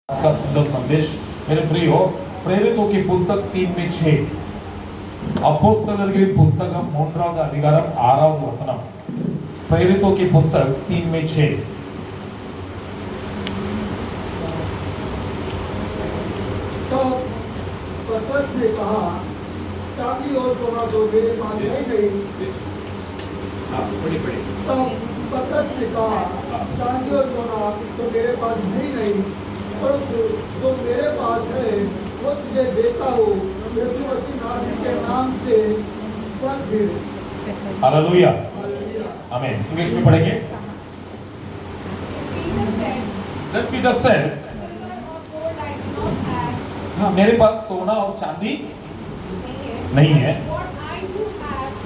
का सुंदर संदेश मेरे प्रियो प्रेरितों की पुस्तक 3:6 అపోస్తలుల పుస్తకం 3వ అధికారం 6వ వచనం प्रेरितों की पुस्तक 3:6 तो पतरस ने कहा चांदी और सोना तो मेरे पास है नहीं। तो पतरस ने कहा चांदी और सोना तो मेरे पास है नहीं, परंतु जो मेरे पास है वो तुझे देता हूँ। यीशु मसीह नासरी के नाम से चल फिर। हालेलुया आमीन। इंग्लिश में पढ़ेंगे। Then Peter said, हाँ मेरे पास सोना और चांदी नहीं है।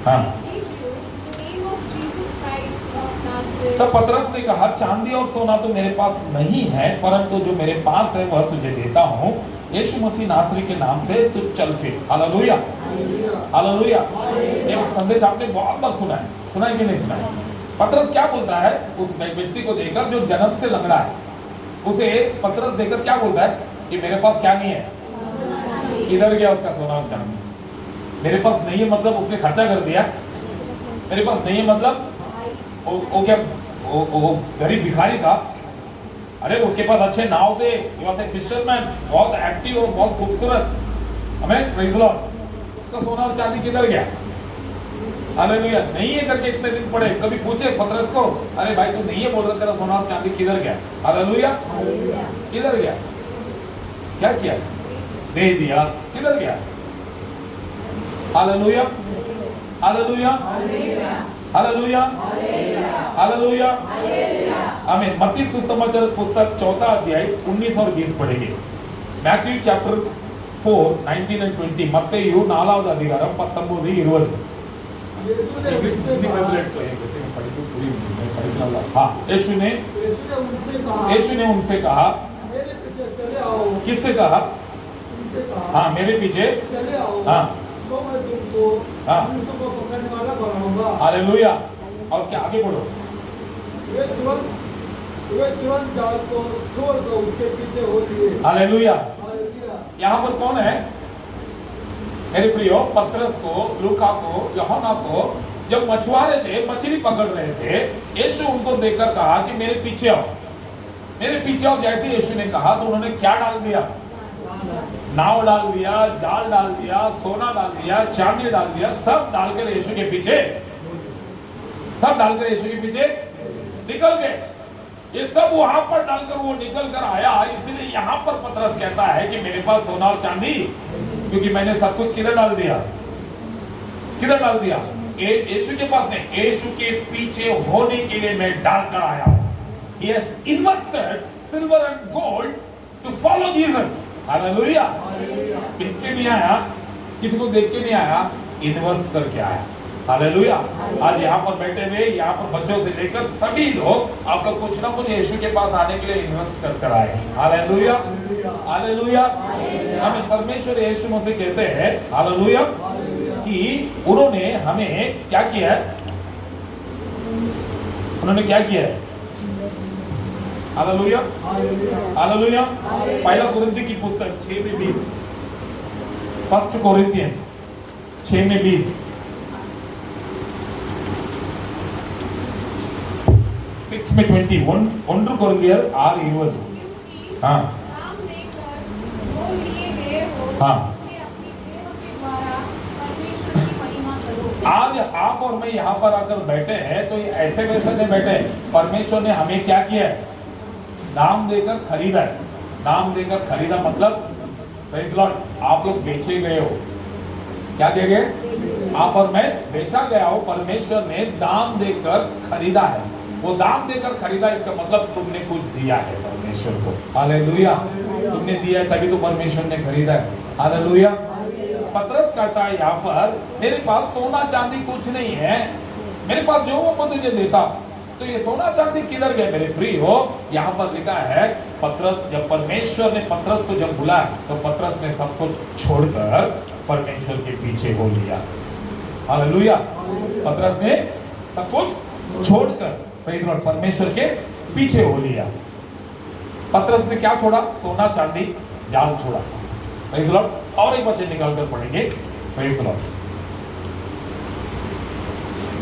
हाँ तब पतरस ने कहा चांदी और सोना तो मेरे पास नहीं है, परंतु जो मेरे पास है वह तुझे देता हूँ। यीशु मसीह नासरी के नाम से तू चल फिर। Hallelujah hallelujah. ये संदेश आपने बहुत बार सुना है कि नहीं सुना है? पतरस क्या बोलता है उस व्यक्ति को देखकर जो जन्म से लंगड़ा है, उसे पतरस देखकर क्या बोलता है कि मेरे पास क्या नहीं है? किधर गया उसका सोना और चांदी? मेरे पास नहीं है मतलब उसने खर्चा कर दिया। मेरे पास नहीं है मतलब वो क्या वो गरीब भिखारी था? अरे उसके पास अच्छे नाव थे, he was a fisherman, बहुत एक्टिव और बहुत खूबसूरत। हमें प्रेज़ द लॉर्ड। उसका सोना और चांदी किधर गया? हालेलुया। नहीं है करके इतने दिन पड़े, कभी पूछे पतरस को, अरे भाई तू नहीं है बोल रहा, तेरा सोना और चांदी किधर गया? हालेलुया किधर गया? क्या किया? दे दिया। किधर गया? हालेलुया हालेलुया हालेलुया हालेलुया आमीन। मत्ती सुसमाचार पुस्तक 4 अध्याय 19 और 20 पढ़ेंगे। मैथ्यू चैप्टर 4 19 and 20 మత్తయి 4వ అధికారం 19 20 इंग्लिश हिंदी में ब्लेड तो है वैसे मैं पढ़ी तो पूरी मैं पढ़ी ना। हां यीशु ने उनसे कहा मेरे पीछे चले आओ। किससे कहा? उनसे कहा हां मेरे पीछे चले आओ। हां तो मैं तुमको हाँ। मनुष्यों को पकड़ने वाला बनाऊंगा। हालेलुया। और क्या आगे बढ़ो। वे तुरंत जाल को छोड़कर उसके पीछे हो लिए। हालेलुया। हालेलुया। यहाँ पर कौन है मेरे प्रियो? पतरस को, लूका को, यूहन्ना को जब मछुआरे थे, मछली पकड़ रहे थे, यीशु उनको देखकर कहा कि मेरे पीछे आओ, मेरे पीछे आओ। जैसे यीशु ने कहा तो उन्होंने क्या डाल दिया? नाव डाल दिया, जाल डाल दिया, सोना डाल दिया, चांदी डाल दिया, सब डालकर यीशु के पीछे निकल गए। ये सब वहां पर डालकर वो निकल कर आया। इसलिए यहाँ पर पतरस कहता है कि मेरे पास सोना और चांदी, क्योंकि मैंने सब कुछ किधर डाल दिया? यीशु के पास नहीं, यीशु के पीछे होने के लिए मैं डालकर आया हूं। He has invested silver and gold to follow Jesus. Hallelujah. देख के नहीं आया, किसी को देख के नहीं आया, इन्वेस्ट करके आया। हालेलुया। आज यहाँ पर बैठे हुए, यहाँ पर बच्चों से लेकर सभी लोग आप लोग कुछ ना कुछ यीशु के पास आने के लिए इन्वेस्ट कर आए। Hallelujah hallelujah. हमें परमेश्वर यीशु मसीह कहते हैं हालेलुया कि उन्होंने हमें क्या किया है? Hallelujah hallelujah. पहला कोरिन्थी की पुस्तक 6:20 फर्स्ट कोरिन्थियंस 6:20 6:21 ஒன்று கொரிந்தியர் 6:20 हाँ हाँ। आज आप और मैं यहाँ पर आकर बैठे हैं तो ये ऐसे वैसे नहीं बैठे। परमेश्वर ने हमें क्या किया है? नाम देकर खरीदा है। नाम देकर खरीदा मतलब प्रेज़ लॉर्ड, आप लोग बेचे गए हो। क्या दिए गए? आप और मैं बेचा गया हो। परमेश्वर ने दाम देकर खरीदा है। वो दाम देकर खरीदा, इसका मतलब तुमने कुछ दिया है परमेश्वर को। हालेलुया। तुमने दिया है तभी तो परमेश्वर ने खरीदा है। हालेलुया। पतरस कहता है यहाँ पर मेरे पास सोना चांदी कुछ नहीं है, मेरे पास जो वो मुझे देता। तो ये सोना चांदी किधर गए मेरे प्रियो? यहाँ पर लिखा है पतरस, जब परमेश्वर ने पतरस को जब बुलाया तो पतरस ने सब कुछ छोड़कर परमेश्वर के पीछे हो लिया। हालेलुया। पतरस ने सब कुछ छोड़कर परमेश्वर के पीछे हो लिया। पतरस ने क्या छोड़ा? सोना चांदी जाल छोड़ा। Praise the Lord. और एक वचन निकाल कर पढ़ेंगे। Praise the Lord.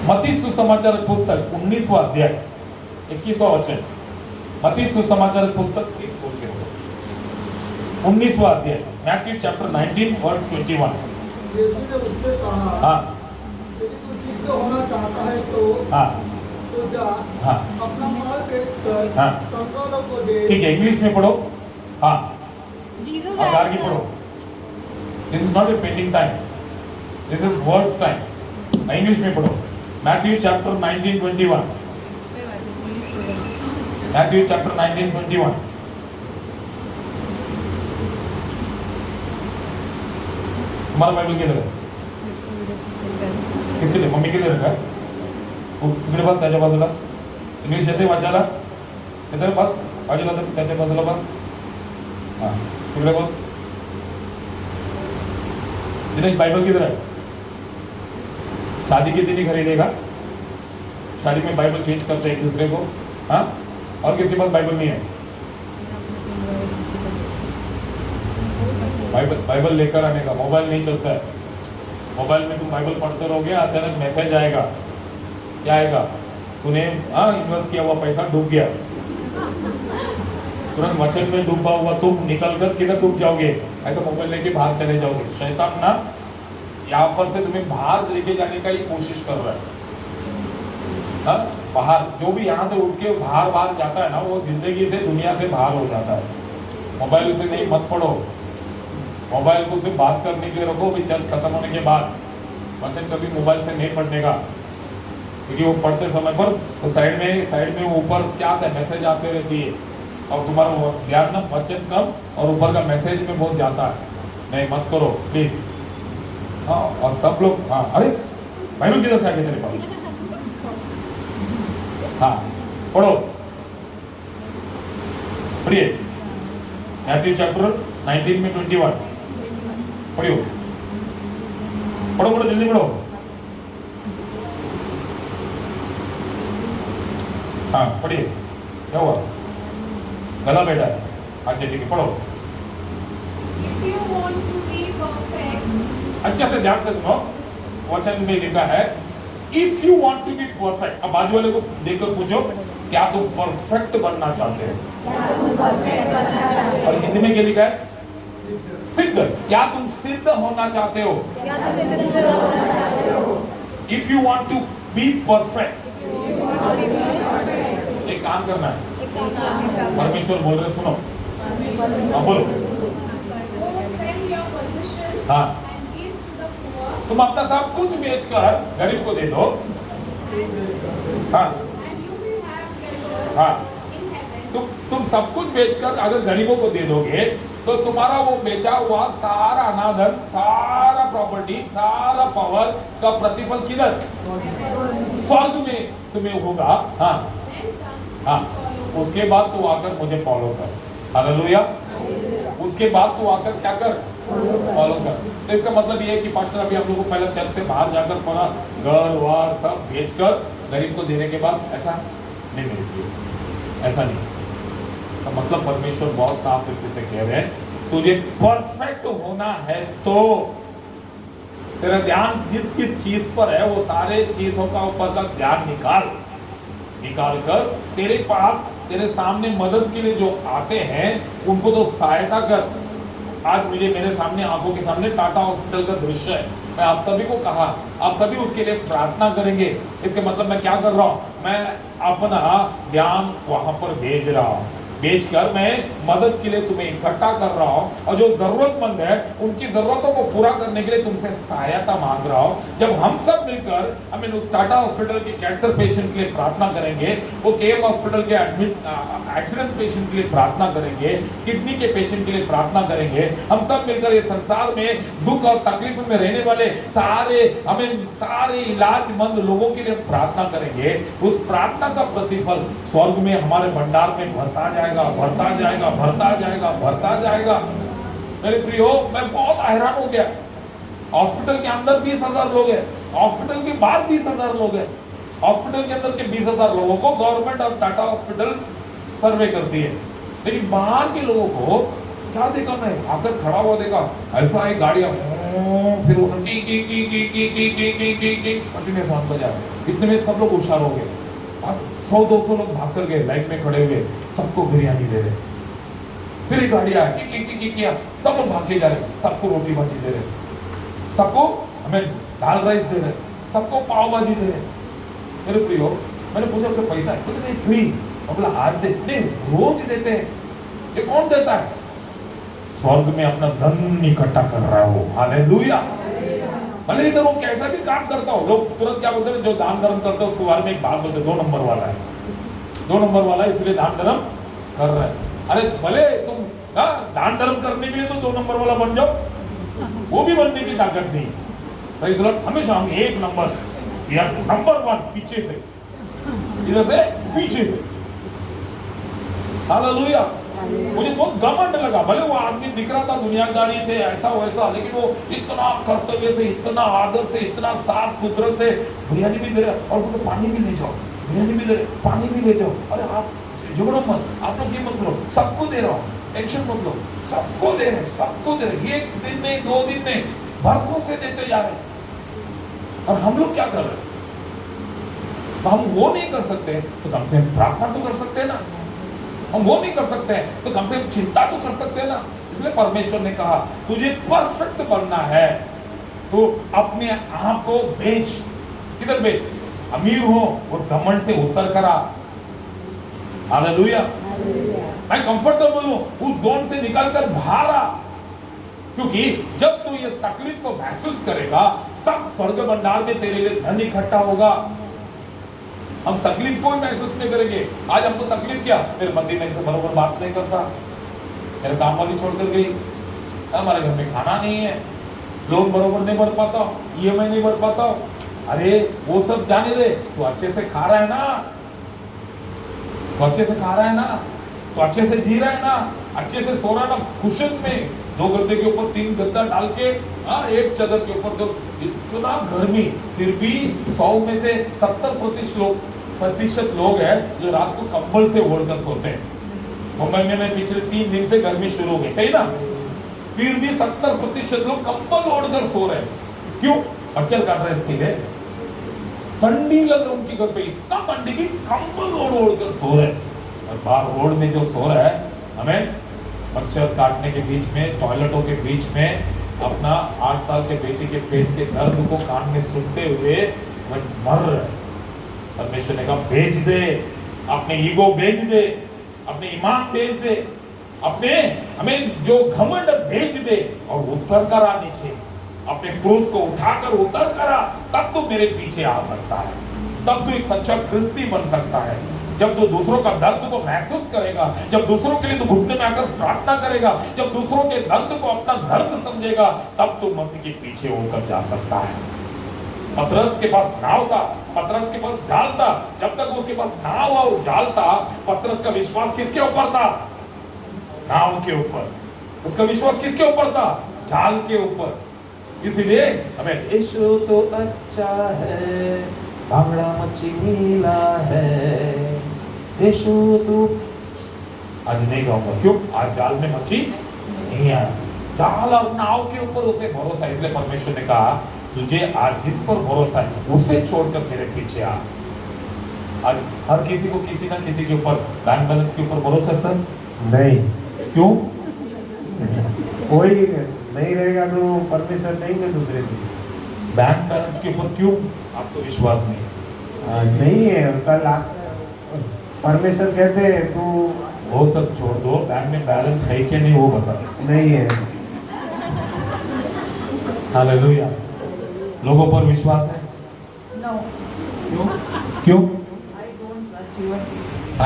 मत्ती सुसमाचार पुस्तक 19वां अध्याय 21वां वचन। मत्ती सुसमाचार पुस्तक 19वां अध्याय, मैथ्यू चैप्टर 19 वर्स 21। यीशु ने उससे कहा, हाँ यदि तू सिद्ध होना चाहता है हाँ तो जा, हाँ अपना माल बेच कर हाँ। कंगालों को दे। ठीक है, इंग्लिश में पढ़ो। हाँ Jesus अब आगे answered, पढ़ो। This is not a painting time, this is words time. English में पढ़ो। Matthew chapter 19:21। Matthew chapter 19:21। तुम्हारा बाइबल किधर है? किसके लिए? मम्मी के लिए रखा है? तिकडे बस, त्याच्या बाजूला इंग्लिश येते वाचायला? येते बस बाजूला, तर त्याच्या बाजूला बस. हां तिकडे बस. दिनेश बाइबल किधर है? शादी के दिन ही खरीदेगा? शादी में बाइबल चेंज करते हैं एक दूसरे को? हाँ, और किसी के पास बाइबल नहीं है? बाइबल लेकर आने का। मोबाइल नहीं चलता है। मोबाइल में तुम बाइबल पढ़ते रहोगे, अचानक मैसेज आएगा। क्या आएगा? तूने इन्वेस्ट किया हुआ पैसा डूब गया। तुरंत वचन में डूबा हुआ तुम निकल कर किधर डूब जाओगे? ऐसा मोबाइल लेके बाहर चले जाओगे। शैतान ना यहाँ पर से तुम्हें बाहर लेके जाने का ही कोशिश कर रहा है। हाँ, बाहर जो भी यहाँ से उठ के बाहर जाता है ना, वो जिंदगी से, दुनिया से बाहर हो जाता है। मोबाइल से नहीं, मत पढ़ो। मोबाइल को सिर्फ बात करने के लिए रखो। भी चर्च खत्म होने के बाद वचन कभी मोबाइल से नहीं पढ़ने का, क्योंकि वो पढ़ते समय पर तो साइड में ऊपर क्या आता है, मैसेज आते रहती है, और तुम्हारा ध्यान ना वचन कम और ऊपर का मैसेज में बहुत जाता है। नहीं, मत करो प्लीज। हाँ, और सब लोग हाँ, अरे बाइबल किधर से आ गया तेरे पास? हाँ पढ़ो, पढ़िए। मैथ्यू चैप्टर 19 में 21 पढ़ियो। पढ़ो जल्दी पढ़ो। हाँ पढ़िए। क्या हुआ? गला बैठा है? अच्छा ठीक है, पढ़ो। If you want to be perfect, अच्छा से ध्यान से सुनो। वचन में लिखा है if you want to be perfect. अब बाजू वाले को देखकर पूछो, क्या तुम परफेक्ट बनना चाहते हो? और हिंदी में क्या लिखा है? सिद्ध। क्या तुम सिद्ध होना चाहते हो? If you want to be perfect, एक काम करना है। परमेश्वर बोल रहे, सुनो। हाँ बोलो। go sell your possessions हाँ, and give to the poor, तुम अपना सब कुछ बेचकर गरीब को दे दो। हाँ and you will have treasure हाँ, in heaven. तुम सब कुछ बेचकर अगर गरीबों को दे दोगे तो तुम्हारा वो बेचा हुआ सारा अनादन, सारा प्रॉपर्टी, सारा पावर का प्रतिफल किधर? स्वर्ग में तुम्हें होगा। हाँ Then come, हाँ, follow. उसके बाद तू आकर मुझे फॉलो कर। हालेलुया। उसके बाद तू आकर क्या कर? फॉलो कर। तो इसका मतलब ये है कि पास्टर अभी हम लोग को पहले चर्च से बाहर जाकर पूरा घर वार सब बेचकर गरीब को देने के बाद ऐसा नहीं मिलती है। ऐसा नहीं। तो मतलब परमेश्वर बहुत साफ तरीके से कह रहे हैं, तुझे परफेक्ट होना है तो तेरा ध्यान जिस जिस चीज पर है वो सारे चीजों का ऊपर का ध्यान निकाल कर तेरे पास, तेरे सामने मदद के लिए जो आते हैं उनको तो सहायता कर। आज मुझे मेरे सामने आंखों के सामने टाटा हॉस्पिटल का दृश्य है। मैं आप सभी को कहा, आप सभी उसके लिए प्रार्थना करेंगे। इसके मतलब मैं क्या कर रहा हूँ? मैं अपना ध्यान वहां पर भेज रहा हूँ। बेचकर मैं मदद के लिए तुम्हें इकट्ठा कर रहा हूँ, और जो जरूरतमंद है उनकी जरूरतों को पूरा करने के लिए तुमसे सहायता मांग रहा हूँ। जब हम सब मिलकर उस टाटा हॉस्पिटल के कैंसर पेशेंट के लिए प्रार्थना करेंगे, वो केएम हॉस्पिटल के एक्सीडेंट पेशेंट के लिए प्रार्थना करेंगे, किडनी के पेशेंट के लिए प्रार्थना करेंगे, हम सब मिलकर ये संसार में दुख और तकलीफ में रहने वाले सारे इलाजमंद लोगों के लिए प्रार्थना करेंगे। उस प्रार्थना का प्रतिफल स्वर्ग में हमारे भंडार में भरता जाएगा। मेरे प्रियो, मैं बहुत हैरान हो गया। हॉस्पिटल के अंदर 20,000 लोग हैं, हॉस्पिटल के बाहर 20,000 लोग हैं। हॉस्पिटल के अंदर के 20,000 लोगों को गवर्नमेंट और टाटा हॉस्पिटल सर्वे करती है। लेकिन बाहर के लोगों को क्या देखा मैं, आकर खड़ा हुआ देखा, ऐसा एक गाड़ियां फिर कंटिन्यू साउंड बजा। इतने में सब लोग होशियार हो गए, 100-200 लोग भाग कर गए, लाइन में खड़े हुए, सबको बिरयानी दे रहे। फिर एक गाड़ी आया किया, सब लोग भाग के जा रहे, सबको रोटी भाजी दे रहे, सबको हमें दाल राइस दे रहे, सबको पाव भाजी दे रहे। मेरे प्रियो, मैंने पूछा कि पैसा है? बोले नहीं फ्री। बोला आज देते, रोज देते हैं। ये कौन देता है? स्वर्ग में अपना धन इकट्ठा कर रहा हो। हालेलुया। भले इधर वो कैसा भी काम करता हो, लोग तुरंत क्या बोलते हैं, जो दान धर्म करता है उसके बारे में एक बात बोलते, 2 नंबर वाला है, 2 नंबर वाला है इसलिए दान धर्म कर रहा है। अरे भले तुम दान धर्म करने के लिए तो 2 नंबर वाला बन जाओ, वो भी बनने की ताकत नहीं। हमेशा हम 1 नंबर या नंबर 1 पीछे से, इधर से पीछे से। हालेलुया। मुझे बहुत घमंड लगा, भले वो आदमी दिख रहा था दुनियादारी से ऐसा वैसा, लेकिन वो इतना कर्तव्य से, इतना आदर से, इतना साफ सुथरा से बिरयानी भी दे रहे, और बोलते पानी भी ले जाओ, बिरयानी भी दे रहे, पानी भी ले जाओ। अरे आप झगड़ो मत, आप लोग ये मत करो, सबको दे रहा हूँ, टेंशन मत लो, सबको दे रहे, सबको दे रहे। 1 दिन में, 2 दिन में, वर्षों से देते जा रहे। और हम लोग क्या कर रहे हैं? तो हम वो नहीं कर सकते तो कम से कम प्रार्थना तो कर सकते हैं ना। हम वो नहीं कर सकते हैं तो कम से कम चिंता तो कर सकते हैं ना। इसलिए परमेश्वर ने कहा तुझे परफेक्ट बनना है तो अपने आप को बेच। किधर बेच? अमीर हो उस घमंड से उतर करा। हालेलुया। मैं कंफर्टेबल हूं उस जोन से निकलकर बाहर आ, क्योंकि जब तू इस तकलीफ को महसूस करेगा तब स्वर्ग भंडार में तेरे लिए धन इकट्ठा होगा। हम तकलीफ को महसूस नहीं करेंगे। आज हमको तकलीफ क्या, मेरे पति मेरे से बराबर बात नहीं करता, मेरे काम वाली छोड़कर गई, हमारे घर में खाना नहीं है, लोन बराबर नहीं भर पाता, EMI नहीं भर पाता। अरे वो सब जाने दे, तू अच्छे से खा रहा है ना, तो अच्छे से खा रहा है ना, तो अच्छे से जी रहा है ना, अच्छे से सो रहा है ना, कुशन में 2 गद्दे के ऊपर 3 गद्दा डाल के, एक चादर के ऊपर 2, इतना गर्मी, फिर भी 100 में से 70% लोग हैं जो रात को कंबल से ओढ़कर सोते हैं। मुंबई में पिछले 3 दिन से गर्मी शुरू हो गई, सही ना, फिर भी 70% लोग कंबल ओढ़कर सो रहे हैं। क्यों? मच्छर काट रहा है इसके लिए, ठंडी लग रही उनकी घर पे, इतना ठंडी की कंबल ओढ़ कर सो रहे। और बाहर रोड में जो सो रहा है, हमें मच्छर काटने के बीच में, टॉयलेटों के बीच में अपना 8 साल के बेटी के पेट के दर्द को कान में सुनते हुए वह मर रहा है। परमेश्वर ने कहा बेच दे, अपने ईगो बेच दे, अपने ईमान बेच दे, अपने हमें जो घमंड बेच दे और उतर कर आ नीचे, अपने क्रूस को उठाकर उतर कर आ, तब तो मेरे पीछे आ सकता है, तब तो एक सच्चा ख्रिस्ती बन सकता है। जब तो दूसरों का दर्द को महसूस करेगा, जब दूसरों के लिए तो घुटने में आकर प्रार्थना करेगा, जब दूसरों के दर्द को अपना दर्द समझेगा, तब तो मसीह के पीछे होकर जा सकता है। पतरस के पास नाव था, पतरस के पास जाल था, जब तक उसके पास नाव और जाल था, पतरस का विश्वास किसके ऊपर था? नाव के ऊपर। उसका विश्वास किसके ऊपर था? जाल के ऊपर। इसलिए हमें यीशु तो अच्छा है, भांगड़ा मच्छी मिला है, यीशु तो आज नहीं कहूंगा, क्यों? आज जाल में मच्छी नहीं है, जाल और नाव के ऊपर उसे भरोसा। इसलिए परमेश्वर ने कहा तुझे आज जिस पर भरोसा है उसे छोड़कर मेरे पीछे आ। आज हर किसी को किसी ना किसी के ऊपर बैंक बैलेंस के ऊपर भरोसा है सर? नहीं। क्यों? कोई नहीं रहेगा तो परमेश्वर देंगे दूसरे दिन। बैंक बैलेंस के ऊपर क्यों आपको विश्वास नहीं? नहीं है, कल परमेश्वर कहते हैं तू वो सब छोड़ दो, बैंक में बैलेंस है कि नहीं वो बता। नहीं है। हालेलुया। लोगों पर विश्वास है? No. क्यों? क्यों? I don't trust you.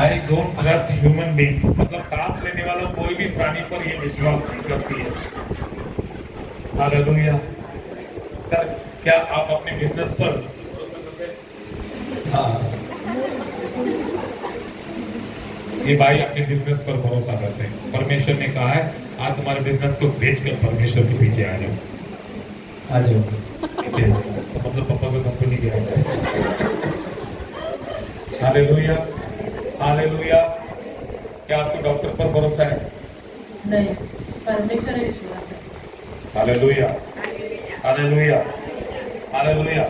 I don't trust human beings। मतलब सांस लेने वाला कोई भी प्राणी पर ये विश्वास नहीं करती है। हालेलुया। सर क्या आप अपने बिजनेस पर भरोसा करते हैं? हाँ, ये भाई अपने बिजनेस पर भरोसा करते हैं। परमेश्वर ने कहा है आज तुम्हारे बिजनेस को बेचकर परमेश्वर के पीछे आ जाओ। आ जाओ, ठीक है? तो मतलब पापा को कंपनी गया। Hallelujah, hallelujah. क्या आपको डॉक्टर पर भरोसा है? नहीं, परमेश्वर में विश्वास है। Hallelujah, hallelujah, hallelujah.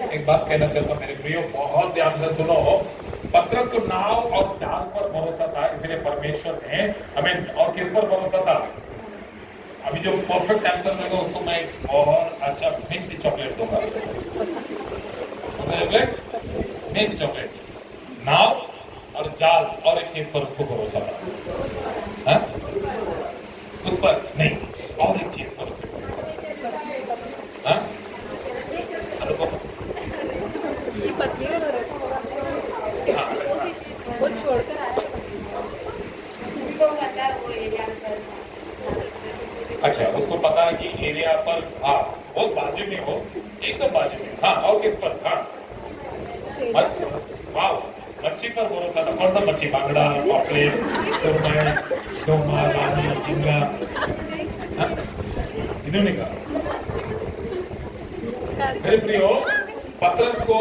एक बात कहना चाहता हूं मेरे प्रियो, बहुत ध्यान से सुनो। पतरस को नाव और जाल पर भरोसा था, इसलिए परमेश्वर ने हमें और किस पर भरोसा था? अभी जो परफेक्ट आंसर देगा उसको मैं एक बहुत अच्छा मिंट चॉकलेट दूंगा। Chocolate, mint chocolate. नाव और जाल और एक चीज पर उसको भरोसा था। हाँ? खुद पर नहीं, और एक चीज पर उसको भरोसा। हाँ? अनुभव। उसकी पत्नी में भरोसा होगा। उसी चीज को वो छोड़कर आया। उसको पता है वो एरिया पर। अच्छा, उसको पता है कि एरिया पर, हाँ, बहुत बाजू में हो, एकदम बाजू में। हाँ, और किस पर? हाँ, वाह, मच्छी पर भरोसा था। कौन सा मच्छी? बांगड़ा, पॉपलेट, डोमा, रानी, झींगा। हाँ? इन्होंने कहा। मेरे प्रियो, पतरस को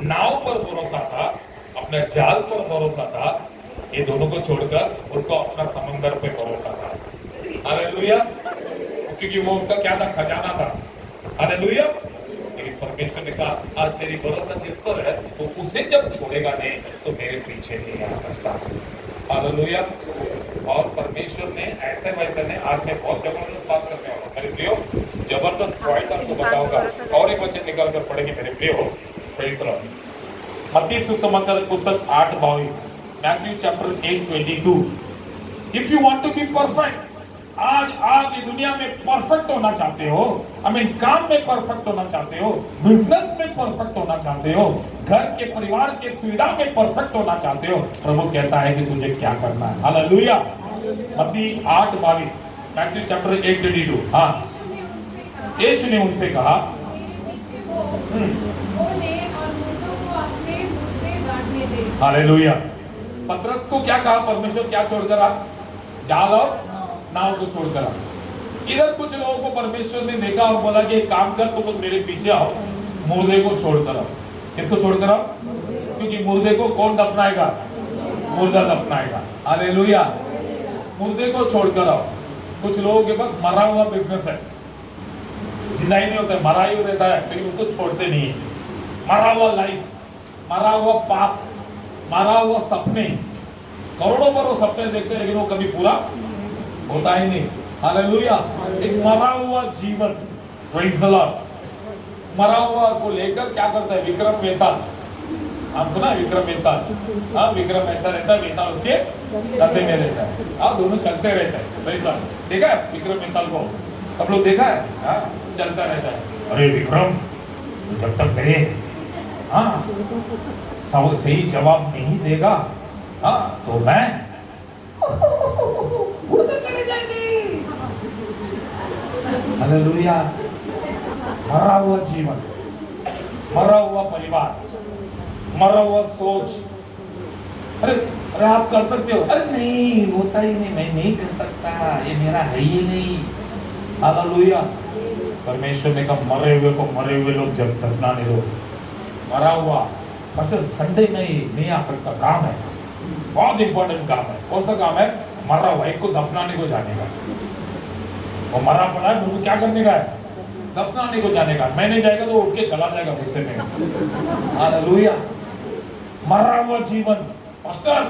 नाव पर भरोसा था, अपने जाल पर भरोसा था, ये दोनों को छोड़कर उसको अपना समंदर पे भरोसा था। हालेलुया, क्योंकि वो उसका क्या था? खजाना था। हालेलुया। लेकिन परमेश्वर ने कहा आज तेरी भरोसा जिस पर है तो उसे जब छोड़ेगा नहीं तो मेरे पीछे नहीं आ सकता। हालेलुया। और परमेश्वर ने ऐसे वैसे ने आज मैं बहुत जबरदस्त बात करने वाला मेरे प्रियो, जबरदस्त पॉइंट आपको बताऊंगा। और एक वचन निकाल कर पढ़ेंगे मेरे प्रियो। Praise the Lord. मत्ती सुसमाचार पुस्तक 8:22, Matthew chapter 8:22। If you want to be perfect, आज आप ये दुनिया में परफेक्ट होना चाहते हो, काम में परफेक्ट होना चाहते हो, बिजनेस में परफेक्ट होना चाहते हो, घर के परिवार के सुविधा में परफेक्ट होना चाहते हो, प्रभु कहता है कि तुझे क्या करना है। हालेलुया। मत्ती 8:22, मैथ्यू चैप्टर 8:22। हाँ, यीशु ने उनसे कहा, हालेलुया। पतरस को क्या कहा परमेश्वर? क्या छोड़कर आ? जाल और नाव को छोड़कर आ। इधर कुछ लोगों को परमेश्वर ने देखा और बोला कि एक काम कर, तुम मेरे पीछे आओ, मुर्दे को छोड़कर आओ। किसको छोड़कर आओ? क्योंकि मुर्दे को कौन दफनाएगा? मुर्दा दफनाएगा। हालेलुया। मुर्दे को छोड़कर आओ। कुछ लोगों के पास मरा हुआ बिजनेस है, जिंदा ही नहीं होता है, मरा ही रहता है, लेकिन उसको छोड़ते नहीं है। मरा हुआ लाइफ, मरा हुआ पाप, मरा हुआ सपने, करोड़ों पर वो सपने देखते हैं लेकिन वो कभी पूरा होता ही नहीं। हालेलुया। एक मरा हुआ जीवन, प्रेज़ द लॉर्ड। मरा हुआ को लेकर क्या करता है? विक्रम वेताल, आप सुना विक्रम वेताल? हाँ, विक्रम ऐसा रहता है, वेताल उसके कंधे में रहता है। हाँ, दोनों चलते रहते हैं। Praise the Lord. देखा है विक्रम वेताल को? सब लोग देखा है? हाँ, चलता रहता है। अरे विक्रम, जब तक मेरे हाँ सही जवाब नहीं देगा, हाँ, तो मैं उड़ते चले जाएंगे। हालेलुया। मरा हुआ जीवन, मरा हुआ परिवार, मरा हुआ सोच। अरे अरे आप कर सकते हो? अरे नहीं, होता ही नहीं, मैं नहीं कर सकता, ये मेरा है ही नहीं। हालेलुया। परमेश्वर ने कहा मरे हुए को मरे हुए लोग जब दफनाने दो। मरा हुआ बस संडे नहीं आ सकता, काम है, बहुत इंपॉर्टेंट काम है। कौन सा काम है? मरा हुआ एक को दफनाने को जाने का। वो मरा पड़ा है, मुझे क्या करने का है? दफनाने को जाने का। मैं नहीं जाएगा तो उठ के चला जाएगा गुस्से में। हालेलुया। मरा हुआ जीवन, पास्टर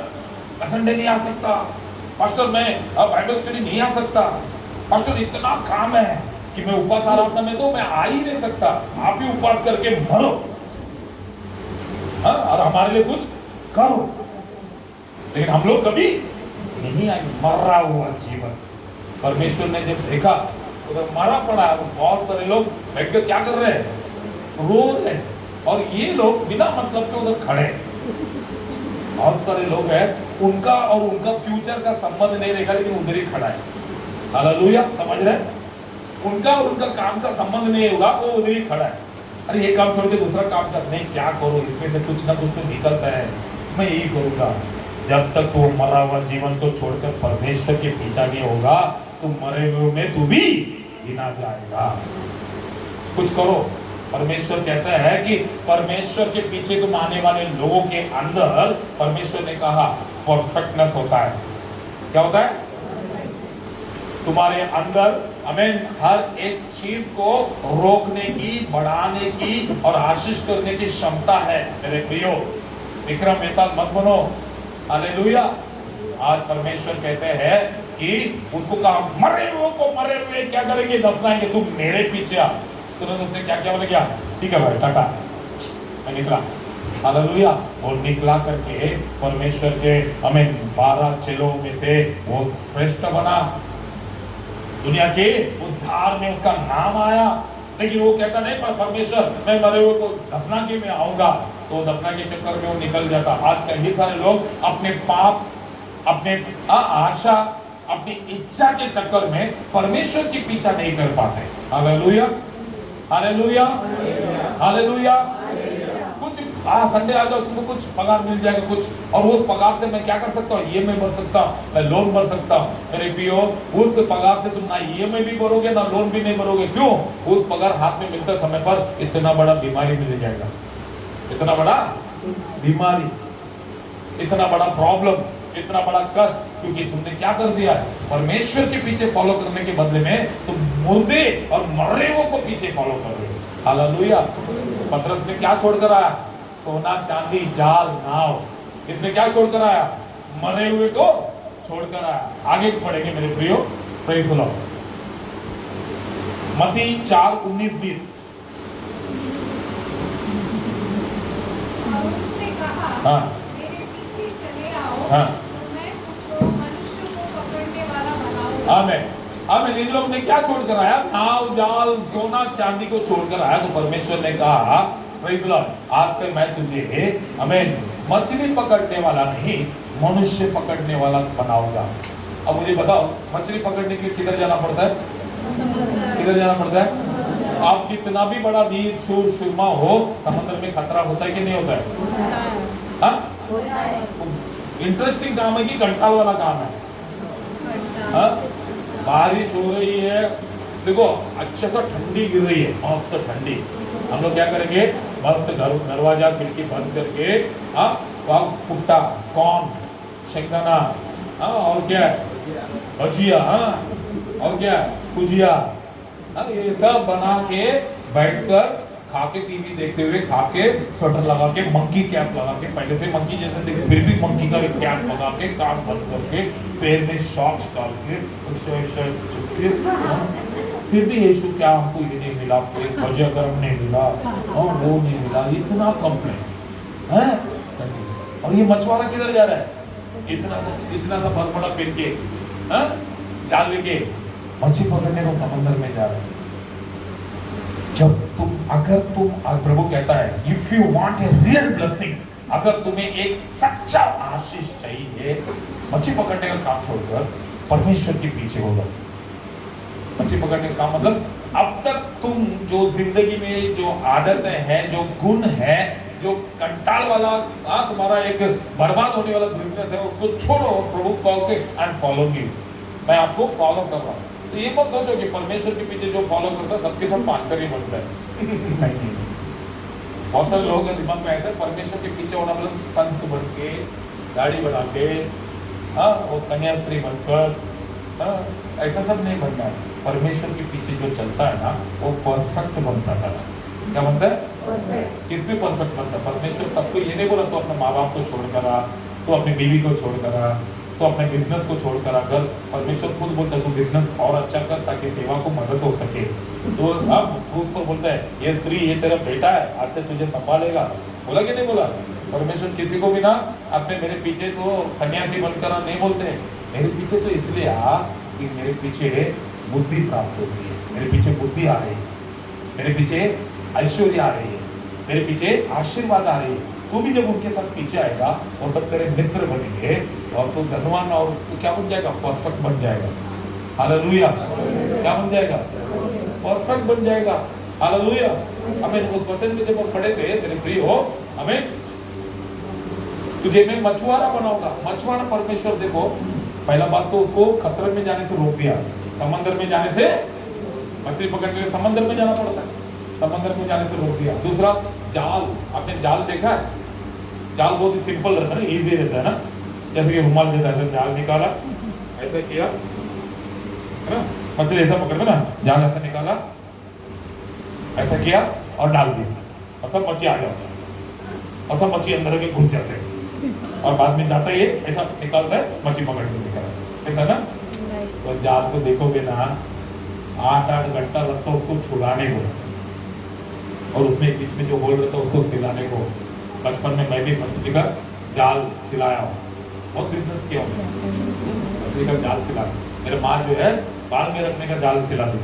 मैं संडे नहीं आ सकता, पास्टर मैं अब बाइबल स्टडी नहीं आ सकता, पास्टर इतना काम है कि मैं उपवास आराधना में तो मैं आ ही नहीं सकता। आप ही उपवास करके मरो, हाँ, और हमारे लिए कुछ करो। लेकिन हम लोग कभी नहीं आएंगे। मरा हुआ जीवन। परमेश्वर ने जब देखा उधर मरा पड़ा है, बहुत सारे लोग बैठकर क्या कर रहे हैं? रो रहे हैं। और ये लोग बिना मतलब के उधर खड़े हैं। बहुत सारे लोग हैं, उनका और उनका फ्यूचर का संबंध नहीं रहेगा, लेकिन उधर ही खड़ा है। हालेलुया। समझ रहे हैं? उनका और उनका काम का संबंध नहीं होगा, वो उधर ही खड़ा है। अरे ये काम छोड़ के दूसरा काम कर, नहीं क्या करो, इसमें से कुछ ना कुछ तो निकलता है, मैं यही करूंगा। जब तक वो मरा हुआ जीवन को छोड़कर परमेश्वर के पीछा नहीं होगा, तो मरे हुए में तू भी गिना जाएगा। कुछ करो। परमेश्वर कहता है कि परमेश्वर के पीछे तुम आने वाले लोगों के अंदर परमेश्वर ने कहा परफेक्टनेस होता है। क्या होता है? तुम्हारे अंदर हमें हर एक चीज को रोकने की, बढ़ाने की और आशीष करने की क्षमता है। मेरे प्रियो, विक्रम बेताल मत बनो। हालेलुया। आज परमेश्वर कहते हैं कि उसको कहा मरे हुए क्या करेंगे? दफनाएंगे। तुम मेरे पीछे आ। तुरंत उसने क्या क्या बोले? क्या ठीक है भाई, टाटा, मैं निकला। हालेलुया। और निकला करके परमेश्वर के हमें 12 चेलों में से वो श्रेष्ठ बना। दुनिया के उद्धार में उसका नाम आया। लेकिन वो कहता नहीं, पर परमेश्वर मैं मरे हुए को दफना के में आऊंगा, तो दफना के चक्कर में वो निकल जाता। आज कई सारे लोग अपने पाप, अपने आशा, अपनी इच्छा के चक्कर में परमेश्वर की पीछा नहीं कर पाते। Hallelujah, hallelujah, hallelujah. कुछ संडे आ जाओ, तुमको कुछ पगार मिल जाएगा कुछ, और वो पगार से मैं क्या कर सकता हूँ? ईएमआई भर सकता हूँ, मैं लोन भर सकता हूँ। मेरे पियो, उस पगार से तुम ना ईएमआई भी भरोगे ना लोन भी नहीं भरोगे। क्यों? उस पगार हाथ में मिलते समय पर इतना बड़ा बीमारी मिल जाएगा, इतना बड़ा बीमारी, इतना बड़ा प्रॉब्लम, इतना बड़ा कष्ट। क्योंकि तुमने क्या कर दिया? परमेश्वर के पीछे फॉलो करने के बदले में तुम मुर्दे और मरे हुए को पीछे फॉलो कर रहे हो। हालेलुया। पतरस ने क्या छोड़कर आया? सोना, चांदी, जाल, नाव। इसने क्या छोड़कर आया? मरे हुए को छोड़कर आया। आगे पढ़ेंगे मेरे प्रियो, प्रेज़ द लॉर्ड। मत्ती 4:19-20। और उसने कहा, हाँ, मेरे पीछे चले आओ, हाँ, तो मैं तुमको मनुष्य को पकड़ने वाला बनाऊंगा। आमेन, आमेन। इन लोग ने क्या छोड़कर आया? नाव, जाल, सोना, चांदी को छोड़कर आया। तो परमेश्वर ने कहा, प्रेज़ द लॉर्ड, आज से मैं तुझे, आमेन, मछली पकड़ने वाला नहीं, मनुष्य पकड़ने वाला बनाऊंगा। अब मुझे बताओ, मछली पकड़ने के लिए किधर जाना पड़ता है? किधर जाना पड़ता है? आप कितना भी बड़ा वीर, शूर, सुरमा हो, समुद्र में खतरा होता है कि नहीं होता है? हाँ? इंटरेस्टिंग काम है कि कंटाल वाला काम है? हाँ? बारिश हो रही है, देखो अच्छे से ठंडी गिर रही है, मस्त ठंडी। हम लोग क्या करेंगे? मस्त दरवाजा खिड़की बंद करके, हाँ, वहाँ भुट्टा, कॉर्न, शेंगदाना, हाँ, और क्या है? भजिया, हाँ, और क्या है? भुजिया, हाँ, ये सब बना के बैठकर खा के, टीवी देखते हुए खा के, स्वेटर लगा के, मंकी कैप लगा के, पहले से मंकी जैसे दिखे फिर भी मंकी का एक कैप लगा के, कान बंद करके, पैर में सॉक्स डाल के, फिर भी यीशु क्या हमको ये नहीं मिला, एक भजिया गरम नहीं मिला, और वो नहीं मिला, इतना कंप्लेन है। और ये मछुआरा किधर जा रहा है? इतना सा बहुत बड़ा पेन के, हाँ, जाल लेके मछली पकड़ने को समंदर में जा रहा है। जब तुम, अगर तुम, प्रभु कहता है, if you want a real blessings, अगर तुम्हें एक सच्चा आशीष चाहिए, मछली पकड़ने का काम छोड़कर परमेश्वर के पीछे होगा। मछली पकड़ने का काम मतलब, अब तक तुम जो जिंदगी में जो आदतें हैं, जो गुण है, जो कंटाल वाला, तुम्हारा एक बर्बाद होने वाला बिजनेस है, उसको छोड़ो। प्रभु कहोगे एंड फॉलो मी, मैं आपको फॉलो कर रहा हूँ। तो ये मत सोचो कि परमेश्वर के पीछे जो फॉलो करता है सबके सब पास्टर ही बनता है। नहीं, बहुत सारे लोगों के दिमाग में ऐसा, परमेश्वर के पीछे होना मतलब संत बन के, गाड़ी बढ़ा के, हाँ, वो कन्यास्त्री बनकर, हाँ, ऐसा सब नहीं बनना है। परमेश्वर के पीछे जो चलता है ना, वो परफेक्ट बनता है। क्या बनता है? किसमें परफेक्ट बनता है? परमेश्वर सबको ये नहीं बोला तो अपने माँ बाप को छोड़कर आ, तो अपनी बीवी को छोड़कर आ, तो अपने बिजनेस को छोड़कर अगर परमेश्वर खुद बोलता है तू बिजनेस और अच्छा कर ताकि सेवा को मदद हो सके। तो अब उसको बोलता है, ये स्त्री, ये तेरा बेटा है, आज से तुझे संभालेगा। बोला कि नहीं बोला? परमेश्वर किसी को भी ना अपने मेरे पीछे तो सन्यासी बनकर नहीं बोलते। मेरे पीछे तो इसलिए आ कि मेरे पीछे बुद्धि प्राप्त होती है, मेरे पीछे बुद्धि आ रही है, मेरे पीछे ऐश्वर्य आ रही है, मेरे पीछे आशीर्वाद आ रही है। तू भी जब उनके साथ पीछे आएगा, वो सब तेरे मित्र बनेंगे और तू धनवान और तू क्या बन जाएगा? परफेक्ट बन जाएगा। हालेलुया। क्या बन जाएगा? परफेक्ट बन जाएगा। हालेलुया। हमें उस वचन में जब हम पढ़े थे, मेरे प्रिय हो, हमें तुझे मैं मछुआरा बनाऊंगा। मछुआरा परमेश्वर, देखो पहला बात तो उसको खतरे में जाने से रोक दिया, समंदर में जाने से, मछली पकड़ने के लिए समंदर में जाना पड़ता है, समंदर में जाने से रोक दिया। दूसरा, जाल, आपने जाल देखा है? जाल बहुत ही सिंपल रहता है, इजी रहता है ना, जैसे कि रुमाल जैसा ऐसे जाल निकाला, ऐसे किया, है ना, मछली ऐसा पकड़ ना, जाल ऐसा निकाला, ऐसा किया और डाल दिया, और सब मच्छी आ जाता है, और सब मच्छी अंदर के घुस जाते हैं, और बाद में जाता है ये ऐसा निकालता है, मच्छी पकड़ के निकाला, ऐसा ना। तो जाल को देखोगे ना 8-8 घंटा लगता है उसको छुड़ाने को, और उसमें बीच में जो होल रहता है उसको सिलाने को। बचपन में मैं भी मछली का जाल सिलाया हूँ, बहुत बिजनेस किया हूँ, मछली का जाल सिला। मेरे माँ जो है बाल में रखने का जाल सिला दी,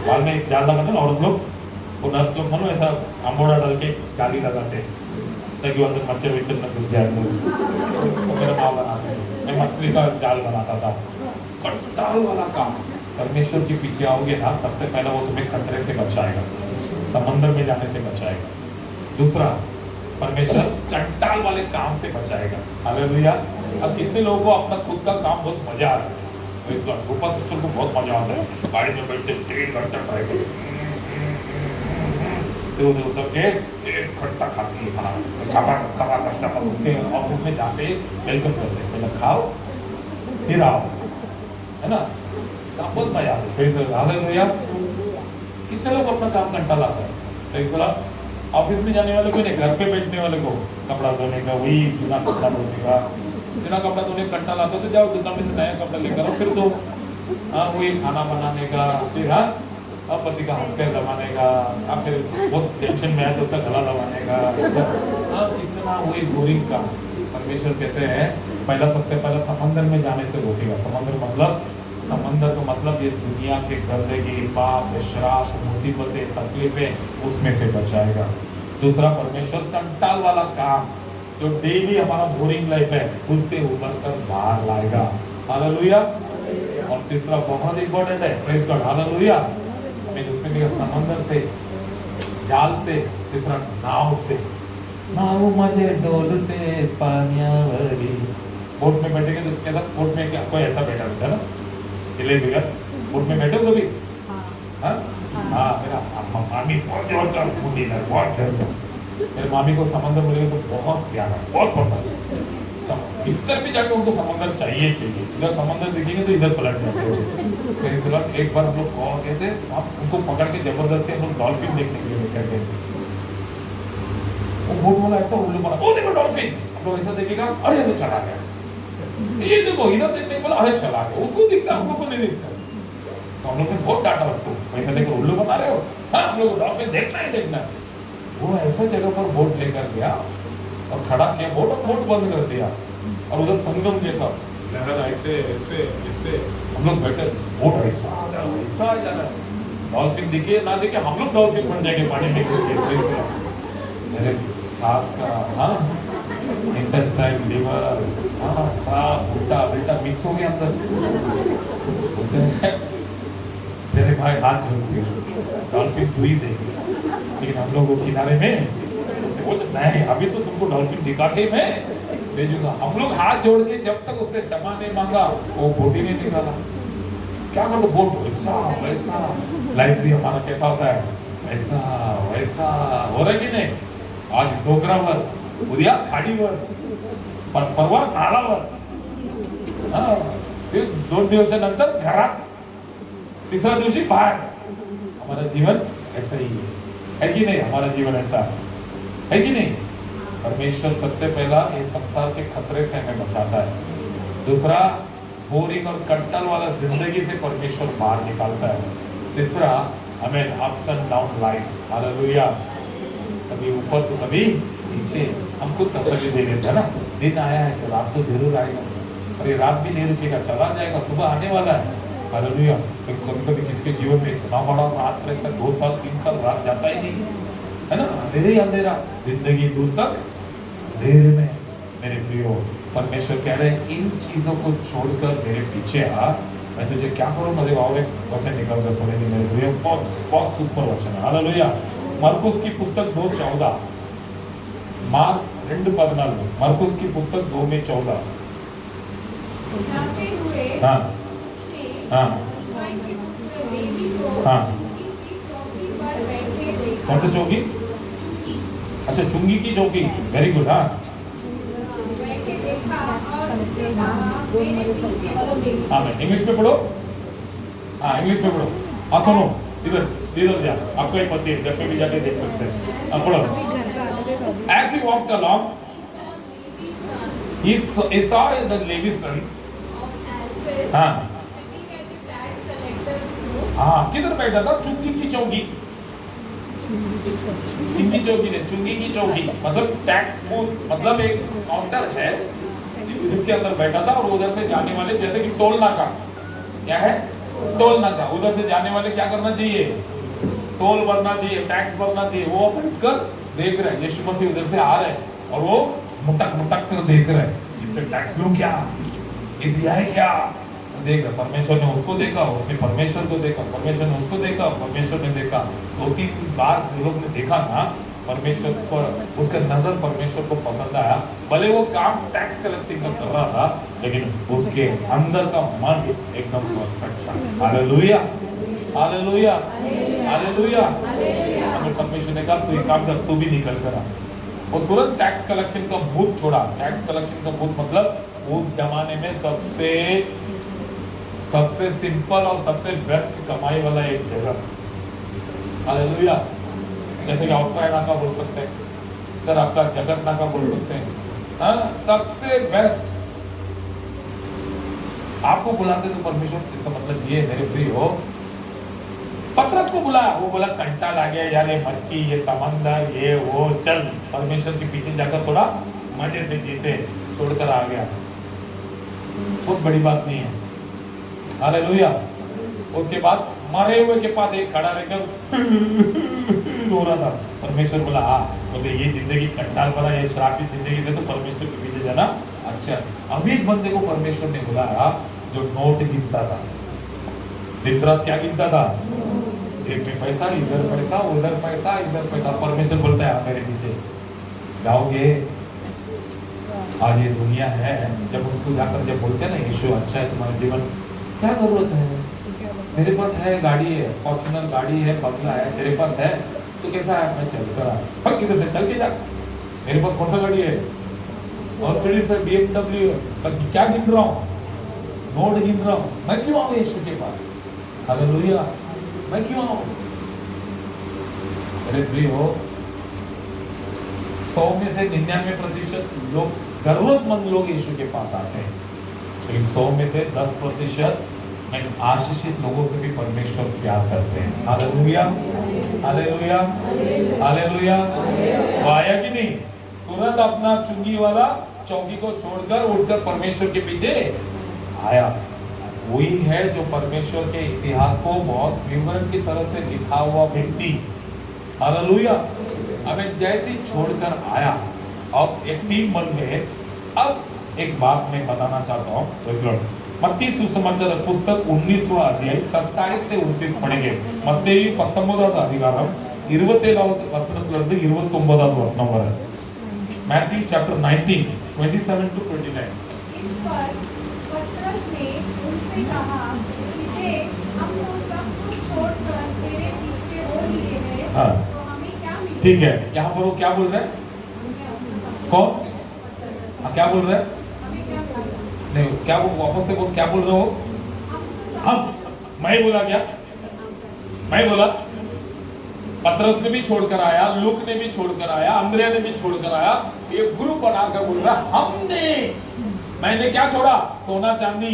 बाल में एक जाल लगाते ना, और हम लोग वो नर्स लोग मानो ऐसा अम्बोड़ा डाल के जाली लगाते हैं ताकि अंदर मच्छर विच्छर न घुस जाए। तो मेरा माँ बनाते, मैं मछली का जाल बनाता था। कंटाल वाला काम। परमेश्वर के पीछे आओगे ना, सबसे पहला वो तुम्हें खतरे से बचाएगा, समंदर में जाने से बचाएगा। दूसरा, परमेश्वर कंटाल वाले काम से बचाएगा। हालेलुया। अब कितने लोगों को अपना खुद का काम बहुत मजा आ रहा है, ऊपर सिस्टम को बहुत मजा आता है, गाड़ी में बैठ के 3 घंटा ट्राई करते, उधर के 1 घंटा खाती है खाना, खबा करता था। उनके ऑफिस में जाके वेलकम करते हैं, पहले खाओ फिर आओ, है ना, काम बहुत मजा आता है। हालेलुया। कितने लोग अपना काम घंटा लाता है, ऑफिस में जाने वाले को नहीं, घर पे बैठने वाले को कपड़ा धोने का, वही बिना कपड़ा धोने का, बिना कपड़ा धोने घंटा लाता तो जाओ दुकान में से नया कपड़ा लेकर आओ, फिर दो। हाँ, वही खाना बनाने का, फिर हाँ पति का हाथ पैर दबाने का, फिर बहुत टेंशन में है तो उसका गला दबाने का, हाँ इतना वही बोरिंग का। परमेश्वर कहते हैं पहला, सबसे पहला समंदर में जाने से रोकेगा। समंदर का मतलब ये दुनिया के गंदगी, पाप, श्राप, मुसीबतें, तकलीफें, उसमें से बचाएगा। दूसरा, परमेश्वर कंटाल वाला काम जो डेली हमारा बोरिंग लाइफ है उससे उबर कर बाहर लाएगा। हालेलुया। और तीसरा बहुत इंपॉर्टेंट है, प्रेज गॉड, हालेलुया, हमें उसमें देखा समंदर से, जाल से, तीसरा नाव से। नाव मजे डोलते पानियावरी। बोट में बैठेंगे तो कैसा, बोट में क्या कोई ऐसा बैठा रहता है ना, हिले बिगड़, बोट में बैठे हो कभी? हाँ, मेरा मामी बहुत जोर का मुंडी है, बहुत जोर। मेरे मामी को समंदर मिलेगा तो बहुत प्यारा, बहुत पसंद। इधर भी जाके उनको समंदर चाहिए। इधर समंदर दिखेंगे तो इधर पलट जाते हैं। एक बार हम लोग कॉल गए थे, आप उनको पकड़ के जबरदस्ती हम लोग डॉल्फिन देखने के लिए लेकर गए थे। वो बोट वाला ऐसा उल्लू बना, ओ देखो डॉल्फिन, हम लोग ऐसा देखेगा, अरे वो चला गया। ये देखो इधर देखने को बोला, अरे चला गया। उसको दिखता, हम लोग को नहीं दिखता। तो हम लोग ने बहुत डांटा उसको, पैसा लेकर उल्लू बना रहे हो। हाँ, हम लोग डॉल्फिन देखना ही देखना। वो ऐसा जगह पर बोट लेकर गया और खड़ा किया बोट, और बोट बंद कर दिया, और उधर संगम जैसा लहरा, ऐसे ऐसे ऐसे हम लोग बैठे, बोट ऐसा आ जा रहा है। डॉल्फिन दिखे ना दिखे, हम लोग डॉल्फिन बन जाएंगे पानी में गिर। मेरे सास का हाँ इंटेस्टाइन, लिवर, हाँ सांप, उल्टा बिल्टा मिक्स हो गया अंदर। मेरे भाई हाथ जोड़ते, डॉल्फिन तू ही देख। लेकिन हम लोग वो किनारे में बोलते नहीं, अभी तो तुमको डॉल्फिन दिखा के मैं भेजूंगा। हम लोग हाथ जोड़ के जब तक उससे क्षमा नहीं मांगा, वो बोट ही नहीं निकाला। क्या कर दो, बोट वैसा वैसा। लाइफ भी हमारा कैसा होता है, ऐसा वैसा हो रहा है कि नहीं। आज डोंगरावर, उद्या खाडीवर, परवा नालावर, फिर 2 दिवसानंतर घरात, तीसरा दिवशी बाहर। हमारा जीवन ऐसा ही है कि नहीं? हमारा जीवन ऐसा है कि नहीं? परमेश्वर सबसे पहला इस संसार के खतरे से हमें बचाता है। दूसरा, बोरिंग और कंटल वाला जिंदगी से परमेश्वर बाहर निकालता है। तीसरा, हमें ups and down life, hallelujah, कभी ऊपर तो कभी नीचे। हमको तसल्ली दे देता है ना, दिन आया है तो रात तो जरूर आएगा, और ये रात भी नहीं रुकेगा, चला जाएगा, सुबह आने वाला है। हालेलुया। कभी कभी किसके जीवन में इतना बड़ा रात रहता है, 2 साल 3 साल रात जाता ही नहीं है ना, अंधेरे ही अंधेरा, जिंदगी दूर तक अंधेरे में। मेरे प्रियो, परमेश्वर कह रहे हैं इन चीजों को छोड़कर मेरे पीछे आ, मैं तुझे क्या करूंगा। देखो और एक वचन निकल कर थोड़े दिन, मेरे प्रियो, बहुत बहुत सुपर वचन है। हालेलुया। मरकुस की पुस्तक 2:14, मार्क 2:14, मरकुस की पुस्तक 2:14। जाते हुए हाँ उसने हाँ भाई के पुत्र लेवी को हाँ। उनकी चौकी पर बैठे देखा। कौन सी चौकी? अच्छा, चुंगी की चौकी, वेरी गुड। हाँ, बैठे कहा, मेरे पीछे हो ले। हाँ मैं इंग्लिश में पढ़ो, हाँ इंग्लिश में पढ़ो। हाँ सुनो, इधर इधर जा, आपको एक पति है, घर पे भी जाके देख सकते हैं। हाँ पढ़ो। As he walked along, he saw the Levi's son. हाँ हाँ किधर बैठा था? चुंगी की चौकी, चिंगी चौकी नहीं, चुंगी की चौकी मतलब टैक्स बूथ, मतलब एक काउंटर है जिसके अंदर बैठा था। और उधर से जाने वाले, जैसे कि टोल नाका, क्या है टोल नाका, उधर से जाने वाले क्या करना चाहिए? टोल भरना चाहिए, टैक्स भरना चाहिए। वो बैठकर देख रहे हैं यीशु मसीह उधर से आ रहे हैं और वो मुटक मुटक कर देख रहे हैं, इससे टैक्स लूं क्या, ये दिया है क्या, देख रहे। परमेश्वर ने उसको देखा, उसने परमेश्वर को देखा, परमेश्वर ने उसको देखा, परमेश्वर ने देखा। 2-3 बार लोग ने देखा ना परमेश्वर पर, उसका नजर परमेश्वर को पसंद आया। भले वो काम टैक्स कलेक्टिंग का कर रहा था, लेकिन उसके अंदर का मन एकदम परफेक्ट था। Hallelujah, hallelujah, hallelujah. हमें परमेश्वर ने कहा तू ये काम कर, तू भी निकल कर आ। वो तुरंत टैक्स कलेक्शन का बूथ छोड़ा। टैक्स कलेक्शन का बूथ मतलब उस जमाने में सबसे सिंपल और सबसे बेस्ट कमाई वाला एक जगह। हालेलुया। जैसे कि आउटराइड नाका बोल सकते हैं, सर आपका जगत नाका बोल सकते हैं, हाँ सबसे बेस्ट। आपको बुलाते तो परमेश्वर, इसका मतलब ये मेरे प्रिय हो, पतरस को बुलाया, वो बोला कंटाल आ गया यार, ये मच्छी, ये समंदर, ये वो, चल परमेश्वर के पीछे जाकर थोड़ा मजे से जीते, छोड़कर आ गया। बहुत बड़ी बात नहीं है। हालेलुया। उसके बाद मरे हुए के पास एक खड़ा रहकर रो रहा था। परमेश्वर बोला हाँ, बोलते ये जिंदगी कंटाल भरा, ये श्रापित जिंदगी से तो परमेश्वर के पीछे जाना अच्छा। अभी एक बंदे को परमेश्वर ने बुलाया जो नोट गिनता था, दिन रात क्या गिनता था? एक में पैसा, इधर पैसा, उधर पैसा, इधर पैसा। परमेश्वर बोलता है मेरे पीछे जाओगे। आज ये दुनिया है, जब उनको जाकर जब बोलते हैं ना यीशु अच्छा है तुम्हारा जीवन, क्या जरूरत है? मेरे पास है, गाड़ी है, फॉर्च्यूनर गाड़ी है, बंगला है, तेरे पास है तो कैसा है? मैं चल कर आ, किधर से चल के जा। मेरे पास कौन सा गाड़ी है? मर्सिडीज है, BMW है। क्या गिन रहा हूँ? नोट गिन रहा हूँ। मैं क्यों आऊँ यीशु के पास? हालेलुया। मैं क्यों आऊँ? मेरे प्रिय हो, 100 में से 99% लोग, जरूरतमंद लोग यीशु के पास आते हैं, लेकिन 100 में से 10% आशीषित लोगों से भी परमेश्वर प्यार करते हैं। Hallelujah, hallelujah, hallelujah. वो आया कि नहीं? तुरंत अपना चुंगी वाला चौकी को छोड़कर उठकर परमेश्वर के पीछे आया। वही है जो परमेश्वर के इतिहास को बहुत विवरण की तरह से लिखा हुआ व्यक्ति। हालेलुया। हमें जैसे छोड़कर आया और एक टीम बन गए। अब एक बात मैं बताना चाहता हूँ, मत्ती सुसमाचार पुस्तक 19वां अध्याय 27 से 29 पढ़ेंगे। మత్తయి 19వ అధికారం 27వ వచనం నుండి 29వ వచనం వరకు। Matthew chapter 19 27 to 29। इस पर पतरस ने उनसे कहा, तुझे हम तो सब कुछ छोड़कर तेरे पीछे हो लिए हैं, हाँ। तो हमें क्या मिलेगा? ठीक है, यहाँ पर वो क्या बोल रहे हैं? कौन? हाँ, क्या बोल रहे हैं? हमें क्या मिलेगा? नहीं, क्या वो वापस से बोल, क्या बोल रहे हो? हम, मैं बोला क्या? मैं बोला पतरस ने भी छोड़कर आया, लूक ने भी छोड़कर आया, अंद्रिया ने भी छोड़कर आया। ये ग्रुप बनाकर बोल रहा हमने, मैंने क्या छोड़ा? सोना चांदी।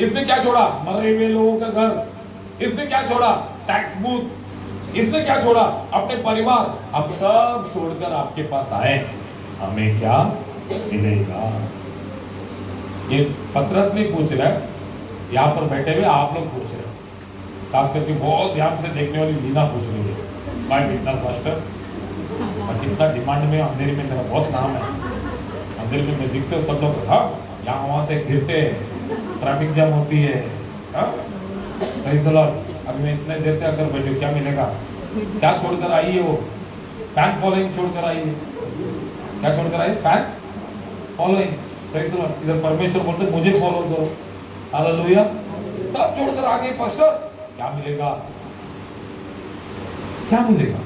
इसने क्या छोड़ा? मरे हुए लोगों का घर। इसने क्या छोड़ा? Tax booth. इसने क्या छोड़ा? अपने परिवार। अब सब छोड़कर आपके पास आए, हमें क्या मिलेगा? ये पतरस नहीं पूछ रहा है, यहाँ पर बैठे हुए आप लोग पूछ रहे हैं, खास करके बहुत ध्यान से देखने वाली लीना पूछ रही है, भाई बिजनेस मास्टर और कितना डिमांड में, अंधेरी में मेरा बहुत नाम है, अंधेरी में मैं दिखते हो सब लोग, हाँ यहाँ वहाँ से गिरते हैं, ट्रैफिक जाम होती है, हाँ सही सलाह। अभी मैं इतने देर से अगर बैठे क्या मिलेगा? क्या छोड़कर आई है वो? फैन फॉलोइंग छोड़कर आई है। क्या छोड़कर आई? Fan following. इधर परमेश्वर बोलते मुझे फॉलो करो। हालेलुया। सब छोड़कर आगे पास्टर, क्या मिलेगा? क्या मिलेगा?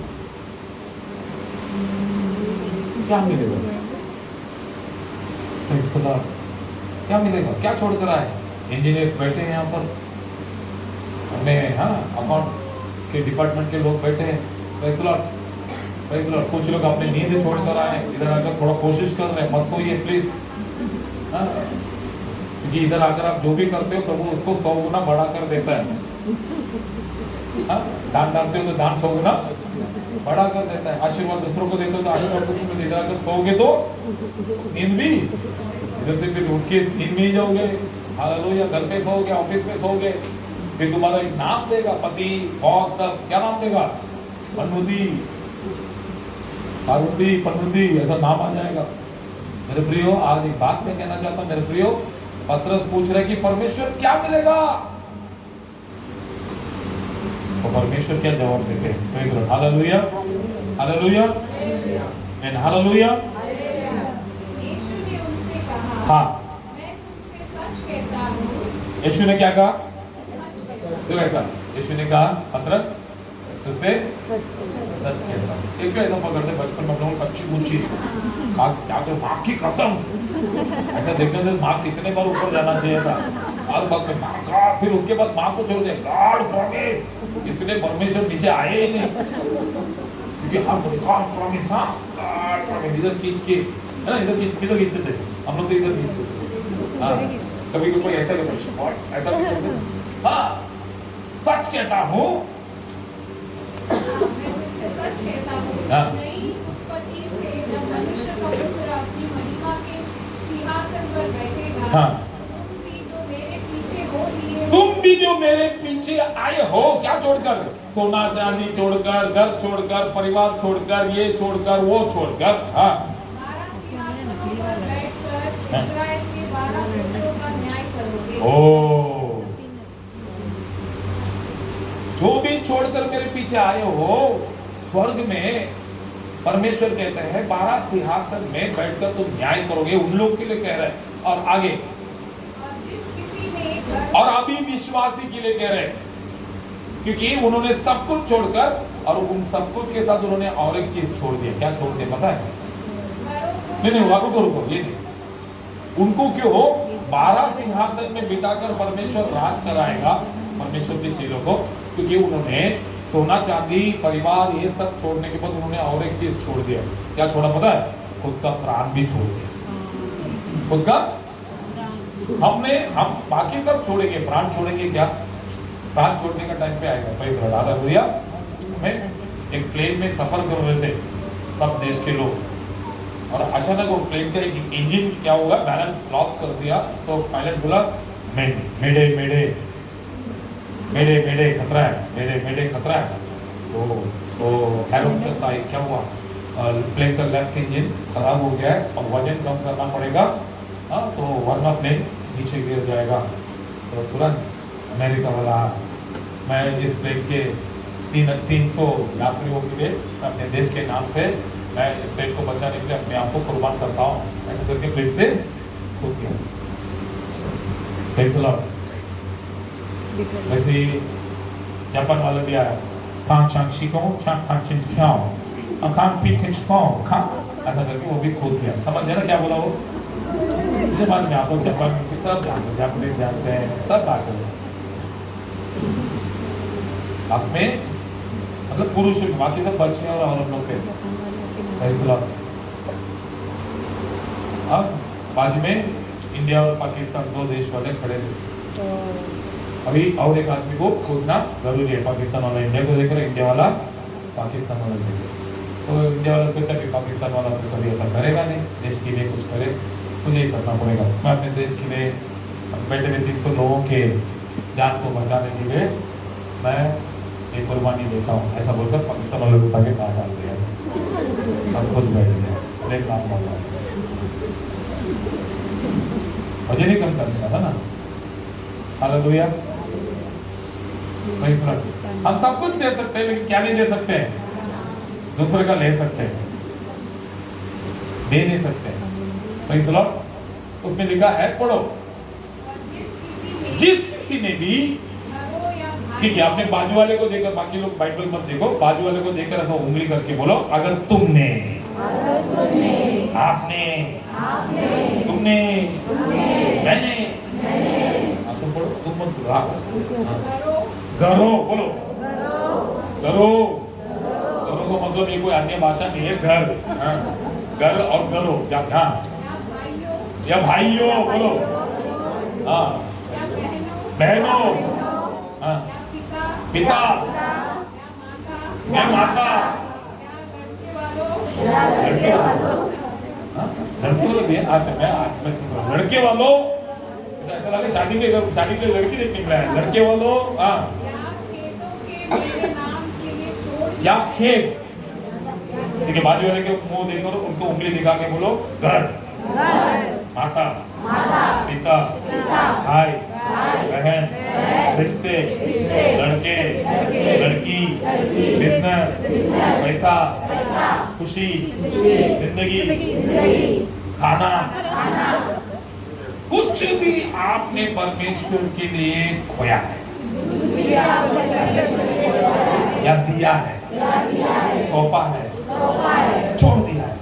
क्या मिलेगा? क्या मिलेगा? क्या छोड़कर आए? इंजीनियर्स बैठे हैं यहाँ पर, अपने अकाउंट्स के डिपार्टमेंट के लोग बैठे हैं। Praise the Lord, praise the Lord. कुछ लोग अपने नींद छोड़कर आए, इधर आकर थोड़ा कोशिश कर रहे हैं, मत सोइए प्लीज। क्योंकि इधर आकर आप जो भी करते हो प्रभु उसको 100 गुना बढ़ा कर देता है। दान डालते हो तो दान 100 गुना बढ़ा कर देता है। आशीर्वाद दूसरों को देते हो तो आशीर्वाद दूसरों को इधर आकर सोओगे तो नींद भी इधर से फिर उठ के नींद में ही जाओगे। हालेलुया। घर पे सोओगे, ऑफिस में सोओगे, फिर तुम्हारा एक नाम देगा, पति बॉस सब क्या नाम देगा? पन्नुदी, सारुदी, पन्नुदी, ऐसा नाम आ जाएगा। मेरे प्रियो, आज एक बात मैं कहना चाहता हूँ। मेरे प्रियो, पतरस पूछ रहे कि परमेश्वर क्या मिलेगा? तो परमेश्वर क्या जवाब देते हैं? Hallelujah, hallelujah, and hallelujah. यीशु ने उनसे कहा, हाँ, मैं तुमसे सच कहता हूँ। यीशु ने क्या कहा? सच कहता हूँ। देखो ऐसा, यीशु ने कहा पतरस तुझसे सच कहता हूँ। एक भी ऐसा पकड़ते बचपन में हम लोग कच्ची मुच्ची खास क्या कर माँ की कसम, ऐसा देखने से माँ कितने बार ऊपर जाना चाहिए था। आज बात में माँ का, फिर उसके बाद माँ को छोड़ दे, गॉड प्रॉमिस, इसलिए परमेश्वर नीचे आए ही नहीं, क्योंकि हर कोई गॉड प्रॉमिस, हाँ गॉड प्रॉमिस, इधर खींच के है ना, इधर किधर खींचते थे हम लोग, तो इधर खींचते थे। हाँ, कभी कोई ऐसा करता, ऐसा भी करते थे। हाँ, सच कहता हूँ, मैं तुमसे सच कहता हूँ, हाँ। नई उत्पत्ति से जब मनुष्य का पुत्र अपनी महिमा के सिंहासन पर बैठेगा, हाँ। तुम भी जो मेरे पीछे हो लिए, तुम भी जो मेरे पीछे आए हो, क्या छोड़कर? सोना चांदी छोड़कर, घर छोड़कर, परिवार छोड़कर, ये छोड़कर, वो छोड़कर, हाँ, 12 सिंहासनों पर बैठकर इस्राएल के 12 गोत्रों का न्याय करोगे। ओ, जो भी छोड़कर मेरे पीछे आए हो, स्वर्ग में परमेश्वर कहते हैं 12 सिंहासन में बैठकर तुम न्याय करोगे। उन लोग के लिए कह रहे हैं। और आगे, और जिस किसी ने और अभी विश्वासी के लिए कह रहे हैं, क्योंकि उन्होंने सब कुछ छोड़कर, और उन सब कुछ के साथ उन्होंने और एक चीज छोड़ दिया। क्या छोड़ दिया पता है? नहीं, रुको, ये नहीं। उनको क्यों 12 सिंहासन में बिठाकर परमेश्वर राज कराएगा परमेश्वर के चेलों को? क्योंकि उन्होंने सोना चांदी परिवार ये सब छोड़ने के बाद उन्होंने और एक चीज छोड़ दिया। क्या छोड़ा पता है? खुद का प्राण भी छोड़ दिया। खुद का, हम बाकी सब छोड़ेंगे, प्राण छोड़ेंगे क्या? प्राण छोड़ने का टाइम पे आएगा। भाई दादा भैया, हमें एक प्लेन में सफर कर रहे थे सब देश के लोग, और अचानक वो प्लेन का एक इंजन क्या होगा, बैलेंस लॉस कर दिया। तो पायलट बोला मेडे मेडे मेडे मेडे खतरा है, मेडे खतरा है। तो एरोस्टेस आई, क्या हुआ? प्लेन का लेफ्ट इंजन खराब हो गया है और वजन कम करना पड़ेगा, तो वरना प्लेन नीचे गिर जाएगा। तो तुरंत अमेरिका वाला, मैं इस प्लेन के 300 यात्रियों के लिए अपने देश के नाम से मैं इस प्लेन को बचाने के लिए अपने आप को कुर्बान करता हूँ, ऐसे करके प्लेन से कूद गया। वैसे ही जापान वाला भी आया, ऐसा करके वो भी कूद गया। समझ गया ना क्या बोला वो? बाद में आप लोग जापान में सब जानते हैं, जापानीज जानते हैं, सब भाषा में, मतलब पुरुष बाकी सब बच्चे और हम लोग थे। अब बाजू में इंडिया और पाकिस्तान दो देश वाले खड़े थे। अभी और एक आदमी को खोजना जरूरी है। पाकिस्तान वाला इंडिया को देख रहा है, इंडिया वाला पाकिस्तान वाला देख रहा है। तो इंडिया वाला सोचा कि पाकिस्तान वाला तो कभी ऐसा करेगा नहीं, देश के लिए कुछ करे, मुझे ही करना पड़ेगा। मैं अपने देश के लिए बैठे हुए 300 लोगों के जान को बचाने के लिए मैं एक कुर्बानी देता हूँ, ऐसा बोलकर पाकिस्तान वाले को ताकि बाहर डाल दिया। सब खुद बैठ गए, प्लेन नाम बोला, मुझे नहीं कम करना था ना। हालेलुया। हम सब कुछ दे सकते हैं, लेकिन क्या नहीं दे सकते हैं? दूसरे का ले सकते हैं, दे नहीं सकते। Praise the Lord. उसमें लिखा है, पढ़ो, और जिस किसी ने भी, घरों या भाई ठीक है, आपने बाजू वाले को देखकर, बाकी लोग बाइबल मत देखो, बाजू वाले को देखकर ऐसा उंगली करके बोलो, अगर तुमने आपने तुमने मैंने तुम पढ़ो, तुम मत बोलो, हाँ। घरों बोलो, घरों का मतलब ये कोई अन्य भाषा नहीं है, घर, हाँ। घर और घरों, क्या, हाँ, या भाइयों बोलो, हाँ, बहनों, हाँ, पिता, या माता, लड़के वालों, हाँ, लड़के वालों भी, अच्छा मैं सुन रहा हूँ, लड़के वालों, ऐसा लगा शादी के लड़की देखने मिला है, लड़के वालों, हाँ, या खेत, ठीक है, बाजू वाले के मुंह देखो, उनको उंगली दिखा के बोलो घर, माता, पिता, भाई, बहन, रिश्ते, लड़के, लड़की, बिजनेस, पैसा, खुशी, जिंदगी, खाना, कुछ भी आपने परमेश्वर के लिए खोया है या दिया है, सौंपा है, छोड़ दिया है,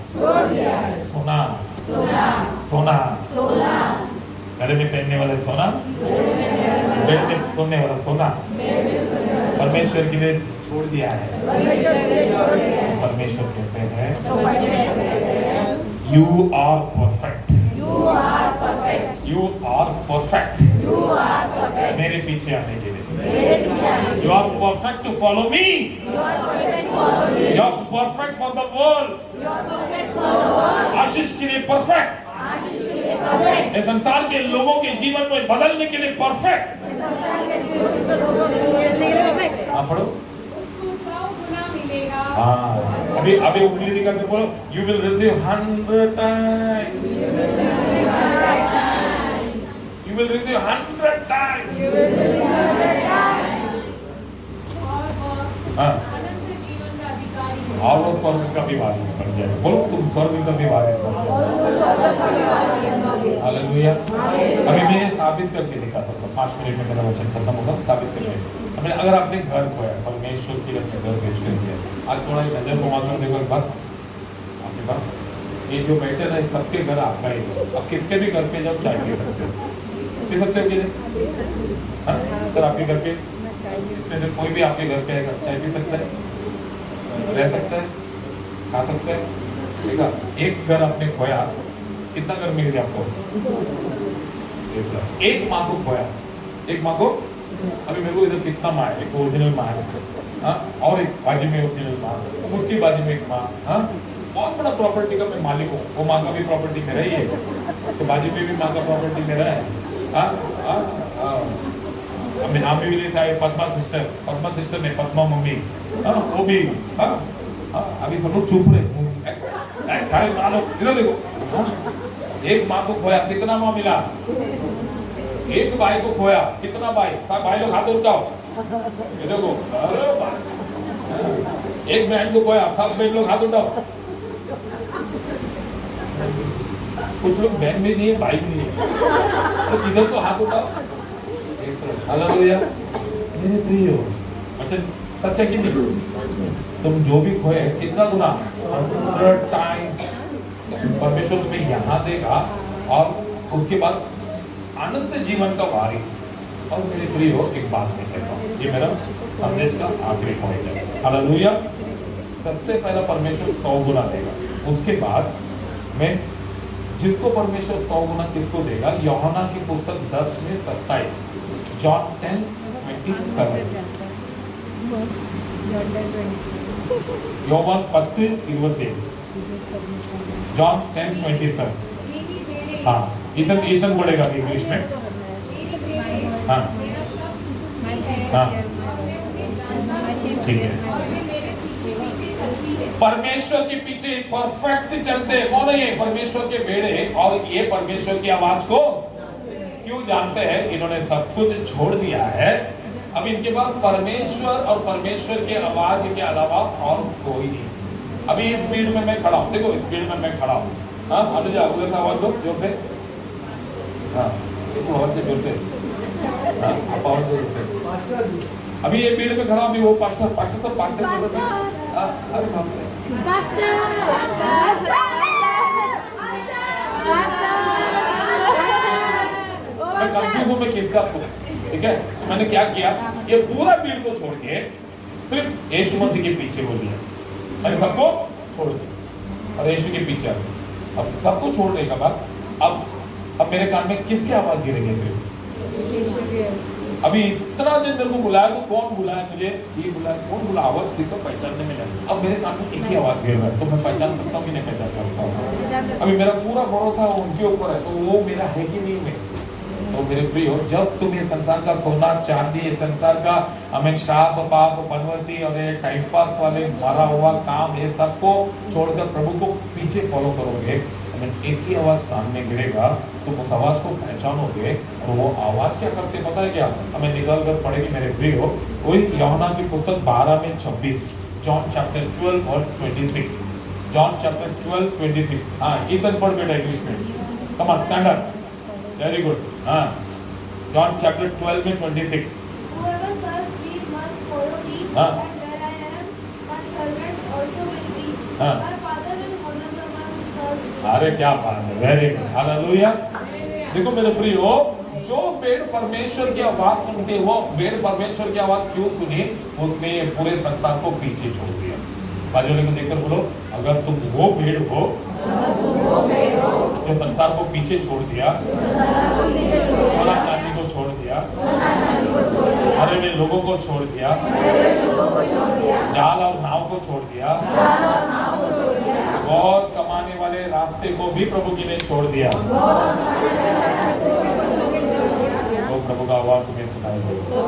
सोना, गले में पहनने वाले सोना, बेड में सोने वाला सोना, परमेश्वर के लिए छोड़ दिया है। परमेश्वर कहते हैं you are perfect, you are perfect मेरे पीछे आने के लिए, you are perfect to follow me, you are perfect for the world, आशीष के लिए परफेक्ट, इस संसार के लोगों के जीवन को बदलने के लिए परफेक्ट। हाँ पढ़ो, उसको 100 गुना मिलेगा। हाँ अभी उंगली दिखा के बोलो, you will receive 100 times, you will receive 100 times. और अनंत जीवन का अधिकारी हो। और वो स्वर्ग का भी वारिस बन जाए। बोलो तुम स्वर्ग का भी वारिस बन जाओ। हालेलुया। अभी मैं साबित करके दिखा सकता हूँ, 5 मिनट में मेरा वचन खत्म होगा, साबित करके। अभी अगर आपने घर खोया, परमेश्वर के लिए अपने घर बेच कर दिया, आज थोड़ा नजर घुमा कर देखो एक बार, आपके पास ये जो बैठे रहे सबके घर आपका ही है। अब किसके भी घर पे जाओ चाय पी सकते हो, पी सकते हो कि नहीं? हाँ सर आपके घर पे इतने दिन कोई भी आपके घर पे आएगा, चाय पी सकता है, रह सकता है, खा सकता है, ठीक है। एक घर आपने खोया, कितना घर मिल गया आपको? एक माँ को खोया, एक माँ को, अभी मेरे को इधर कितना माँ है, एक ओरिजिनल माँ है, हाँ, और एक बाजू में ओरिजिनल माँ, उसकी बाजू में एक माँ, हाँ, बहुत बड़ा प्रॉपर्टी का मैं मालिक हूँ, वो माँ का भी प्रॉपर्टी मेरा ही है, तो बाजू में भी माँ का प्रॉपर्टी मेरा है, हाँ, हाँ, अब मैं नाम भी नहीं साहब, पद्मा सिस्टर नहीं, पद्मा मम्मी, हाँ, वो भी, हाँ, हाँ, अभी सब लोग चुप रहे, सारे माँ लोग इधर देखो, हाँ, एक माँ को खोया, कितना माँ मिला? एक भाई को खोया, कितना भाई? सब भाई लोग हाथ उठाओ, ये देखो, अरे भाई, एक बहन को खोया, सब बहन लोग हाथ उठाओ। कुछ लोग बहन भी नहीं है, भाई भी नहीं है, तो इधर तो हाथ उठाओ। हालेलुया। मेरे प्रियो, अच्छा सच है कि नहीं? तुम जो भी खोए, कितना गुना? 100 टाइम्स परमेश्वर तुम्हें यहाँ देगा, और उसके बाद अनंत जीवन का वारिस। और मेरे प्रियो, एक बात मैं कहता हूँ, ये मेरा संदेश का आखिरी पॉइंट है। हालेलुया। सबसे पहला परमेश्वर 100 गुना देगा, उसके बाद मैं जिसको परमेश्वर 100 गुना किसको देगा? यूहन्ना की पुस्तक 10:27, जॉन 10:27, யோவான் 10:27, जॉन 10:27। हाँ, इतन पढ़ेगा इंग्लिश में। हाँ हाँ ठीक है। परमेश्वर के पीछे परफेक्ट चलते कौन है? ये परमेश्वर के बेड़े, और ये परमेश्वर की आवाज को क्यों जानते हैं? इन्होंने सब कुछ छोड़ दिया है, अब इनके पास परमेश्वर और परमेश्वर के आवाज के अलावा और कोई नहीं। अभी इस भीड़ में मैं खड़ा हूँ, देखो इस भीड़ में मैं खड़ा हूँ, हाँ अनुजा उधर से आवाज दो जोर से, हाँ आवाज दो जोर से, हाँ आप आवाज दो जोर से। अभी ये भीड़ में खड़ा, अभी वो पास्टर सब पास्टर, अरे बाप रे, मैं कंफ्यूज हूँ मैं किसका सुनूं, ठीक है। तो मैंने क्या किया, ये पूरा भीड़ को छोड़ के सिर्फ यीशु मसीह के पीछे बोल दिया, मैंने सबको छोड़ दिया और यीशु के पीछे। अब सबको छोड़ने के बाद अब मेरे कान में किसकी आवाज गिरेगी? सिर्फ अभी इतना दिन मेरे को बुलाया, तो कौन बुलाया मुझे, ये बुलाया, कौन बुला, आवाज किसको पहचानने में नहीं। अब मेरे कान में एक ही आवाज गिर रहा है, तो मैं पहचान सकता हूँ कि नहीं पहचान सकता हूँ? अभी मेरा पूरा भरोसा उनके ऊपर है, तो वो मेरा है कि नहीं में। तो मेरे प्रियो, जब तुम ये संसार का सोना चांदी, ये संसार का हमें श्राप पाप पनवती और ये टाइम पास वाले मारा हुआ काम, ये सबको छोड़कर प्रभु को पीछे फॉलो करोगे, एक ही आवाज कान में गिरेगा, तुम उस आवाज को पहचानोगे। और वो आवाज क्या करते पता है क्या? हमें निकाल कर पढ़ेगी मेरे प्रियो, वही यूहन्ना की पुस्तक 12 में 26, John chapter 12 verse 26, John chapter 12 26। हाँ, ईतन पढ़ बेटा इंग्लिश में, come on stand up, very good. हाँ, जॉन चैप्टर 12 में 26। Whoever serves me must follow me, हाँ। and where I am, my servant also will be. हाँ। My Father will honor the one who serves me. अरे क्या बात है, very good, hallelujah. देखो मेरे प्रियो, जो भेड़ परमेश्वर की आवाज सुनते, वो भेड़ परमेश्वर की आवाज क्यों सुनी? उसने पूरे संसार को पीछे छोड़ दिया। बाजू वाले को देखकर बोलो, अगर तुम वो भेड़ हो जो संसार को पीछे छोड़ दिया, सोना चांदी को छोड़ दिया, मरे हुए लोगों को छोड़ दिया, जाल और नाव को छोड़ दिया, बहुत कमाने वाले रास्ते को भी प्रभु जी ने छोड़ दिया, तो प्रभु का आवाज तुम्हें सुनाई देगा। प्रभु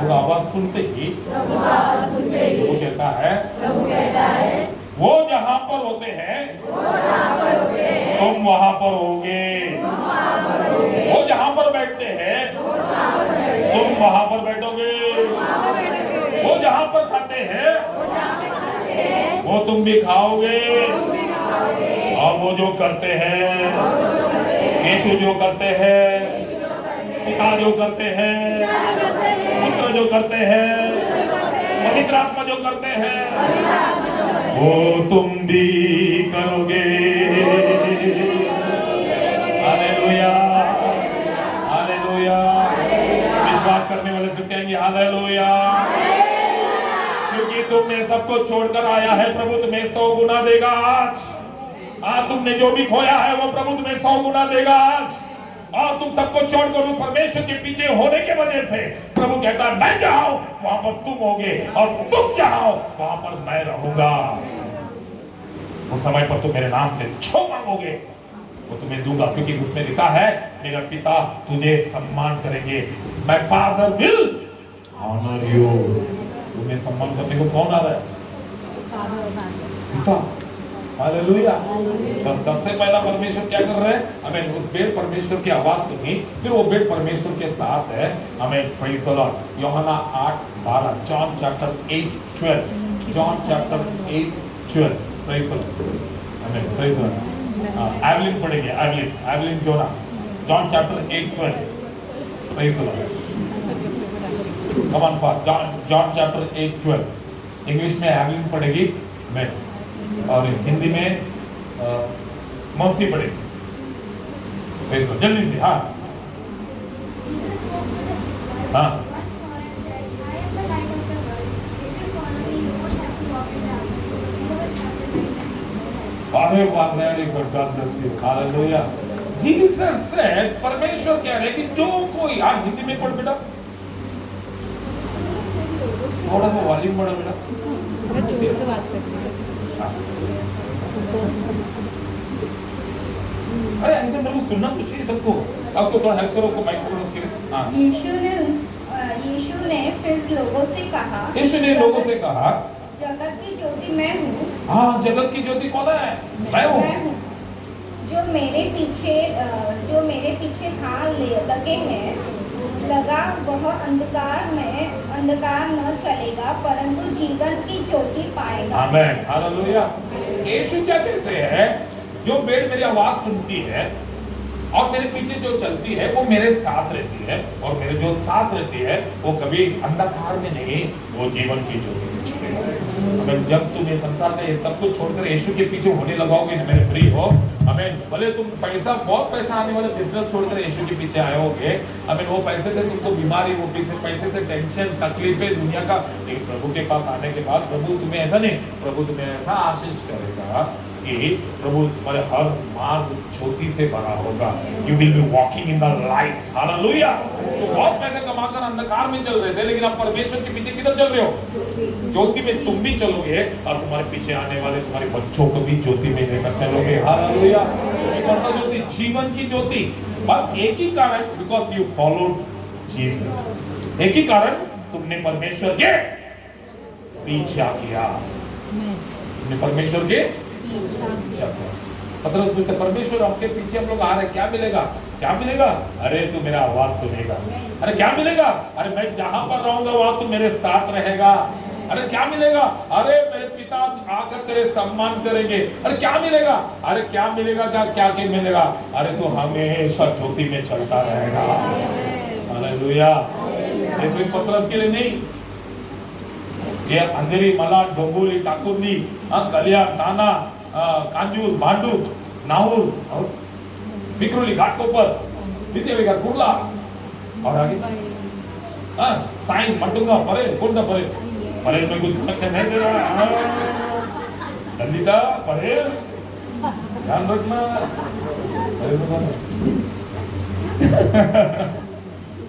का आवाज सुनते ही प्रभु कहता है, वो जहां पर होते हैं तुम वहां पर होगे, वो जहां पर बैठते हैं तुम वहां पर बैठोगे, वो जहां पर खाते हैं वो तुम भी खाओगे, और वो जो करते हैं, यीशु जो करते हैं, पिता जो करते हैं, पुत्र जो करते हैं, पवित्र आत्मा जो करते हैं, वो तुम भी करोगे। Hallelujah, hallelujah. विश्वास करने वाले सब कहेंगे हालेलुया, क्योंकि तुमने सबको छोड़कर आया है, प्रभु तुम्हें 100 गुना देगा आज तुमने जो भी खोया है वो प्रभु तुम्हें 100 गुना देगा आज। और तुम सबको छोड़कर परमेश्वर के पीछे होने के वजह से प्रभु कहता है, मैं जाऊं वहां पर तुम होगे, और तुम जाओ वहां पर मैं रहूंगा। उस समय पर तुम मेरे नाम से जो मांगोगे वो तुम्हें दूंगा, क्योंकि उसमें लिखा है, मेरा पिता तुझे सम्मान करेंगे, my father will honour you. तुम्हें सम्मान करने को कौन आ रहा है? पिता। हालेलुया। तो सबसे पहला परमेश्वर क्या कर रहे हैं? हमें उस भेड़ परमेश्वर की आवाज सुनी, फिर वो भेड़ परमेश्वर के साथ है। हमें प्रेज़ द लॉर्ड। यूहन्ना 8:12, John chapter 8:12, John chapter 8:12, praise the Lord. हमें प्रेज़ द लॉर्ड। एवलिन पढ़ेंगे, एवलिन जोना, John chapter 8:12, praise the Lord. Come on fast, John chapter 8:12। English में एवलिन पढ़ेगी, मैं, और हिंदी में मौसी पढ़ेगी। जल्दी से, हाँ हाँ। अरे वाह, very good, God bless you, hallelujah. Jesus said, परमेश्वर कह रहे कि जो कोई, हाँ हिंदी में पढ़ बेटा, थोड़ा सा वॉल्यूम बढ़ा बेटा। अरे ऐसे मेरे को सुनना तो चाहिए सबको। आपको थोड़ा हेल्प करो, को माइक पकड़ो उसके लिए। हाँ। यीशु ने फिर लोगों से कहा, यीशु ने लोगों से कहा, जगत की ज्योति मैं हूँ। हाँ, जगत की ज्योति कौन है? मैं हूँ। जो मेरे पीछे हाथ लगे हैं, लगा वह अंधकार न चलेगा, परंतु जीवन की ज्योति पाएगा। आमीन, हालेलुया। यीशु क्या कहते हैं? जो भेड़ मेरी आवाज सुनती है और मेरे पीछे जो चलती है वो मेरे साथ रहती है, और मेरे जो साथ रहती है वो कभी अंधकार में नहीं, वो जीवन की ज्योति में चलेगा। अगर जब तुम ये संसार में ये सब कुछ छोड़कर यीशु के पीछे होने लगाओगे ना मेरे प्रिय हो, हमें भले तुम पैसा बहुत पैसा आने वाले बिजनेस छोड़कर यीशु के पीछे आए होगे, हमें वो पैसे से तुमको बीमारी, वो पैसे से टेंशन, तकलीफें दुनिया का, लेकिन प्रभु के पास आने के बाद प्रभु तुम्हें ऐसा नहीं, प्रभु तुम्हें ऐसा आशीष करेगा कि प्रभु तुम्हारे हर मार्ग ज्योति से भरा होगा। You will be walking in the light. Hallelujah. तो बहुत पैसे कमाकर अंधकार में चल रहे थे, लेकिन आप परमेश्वर के पीछे किधर चल रहे हो? ज्योति में तुम भी चलोगे और तुम्हारे पीछे आने वाले तुम्हारे बच्चों को भी ज्योति में लेकर चलोगे। हालेलुया। ज्योति, जीवन की ज्योति। बस एक ही कारण, बिकॉज यू फॉलोड जीसस। एक ही कारण, तुमने परमेश्वर के पीछा किया। तुमने परमेश्वर के पतरस पूछते, परमेश्वर आपके पीछे हम लोग आ रहे हैं, क्या मिलेगा? क्या मिलेगा? अरे तू मेरा आवाज सुनेगा। अरे क्या मिलेगा? अरे मैं जहां पर रहूंगा वहां तू मेरे साथ रहेगा। अरे क्या मिलेगा? अरे मेरे पिता आकर तेरे सम्मान करेंगे। अरे क्या मिलेगा? अरे क्या मिलेगा? क्या मिलेगा? अरे तू हमेशा ज्योति में चलता रहेगा। हालेलुया। इसलिए पतरस के लिए नहीं, ये अंधेरी, मला, डोंगुरी, टाकुरनी, कलिया, ताना, कांजूर, भांडू, नाहूर और बिक्रोली, घाटकोपर, विद्याविकार, कुर्ला और आगे साइन, मटुंगा, परे, कोंडा परे। परे में कुछ कनेक्शन नहीं दे रहा। दलिता, परे, ध्यान रखना।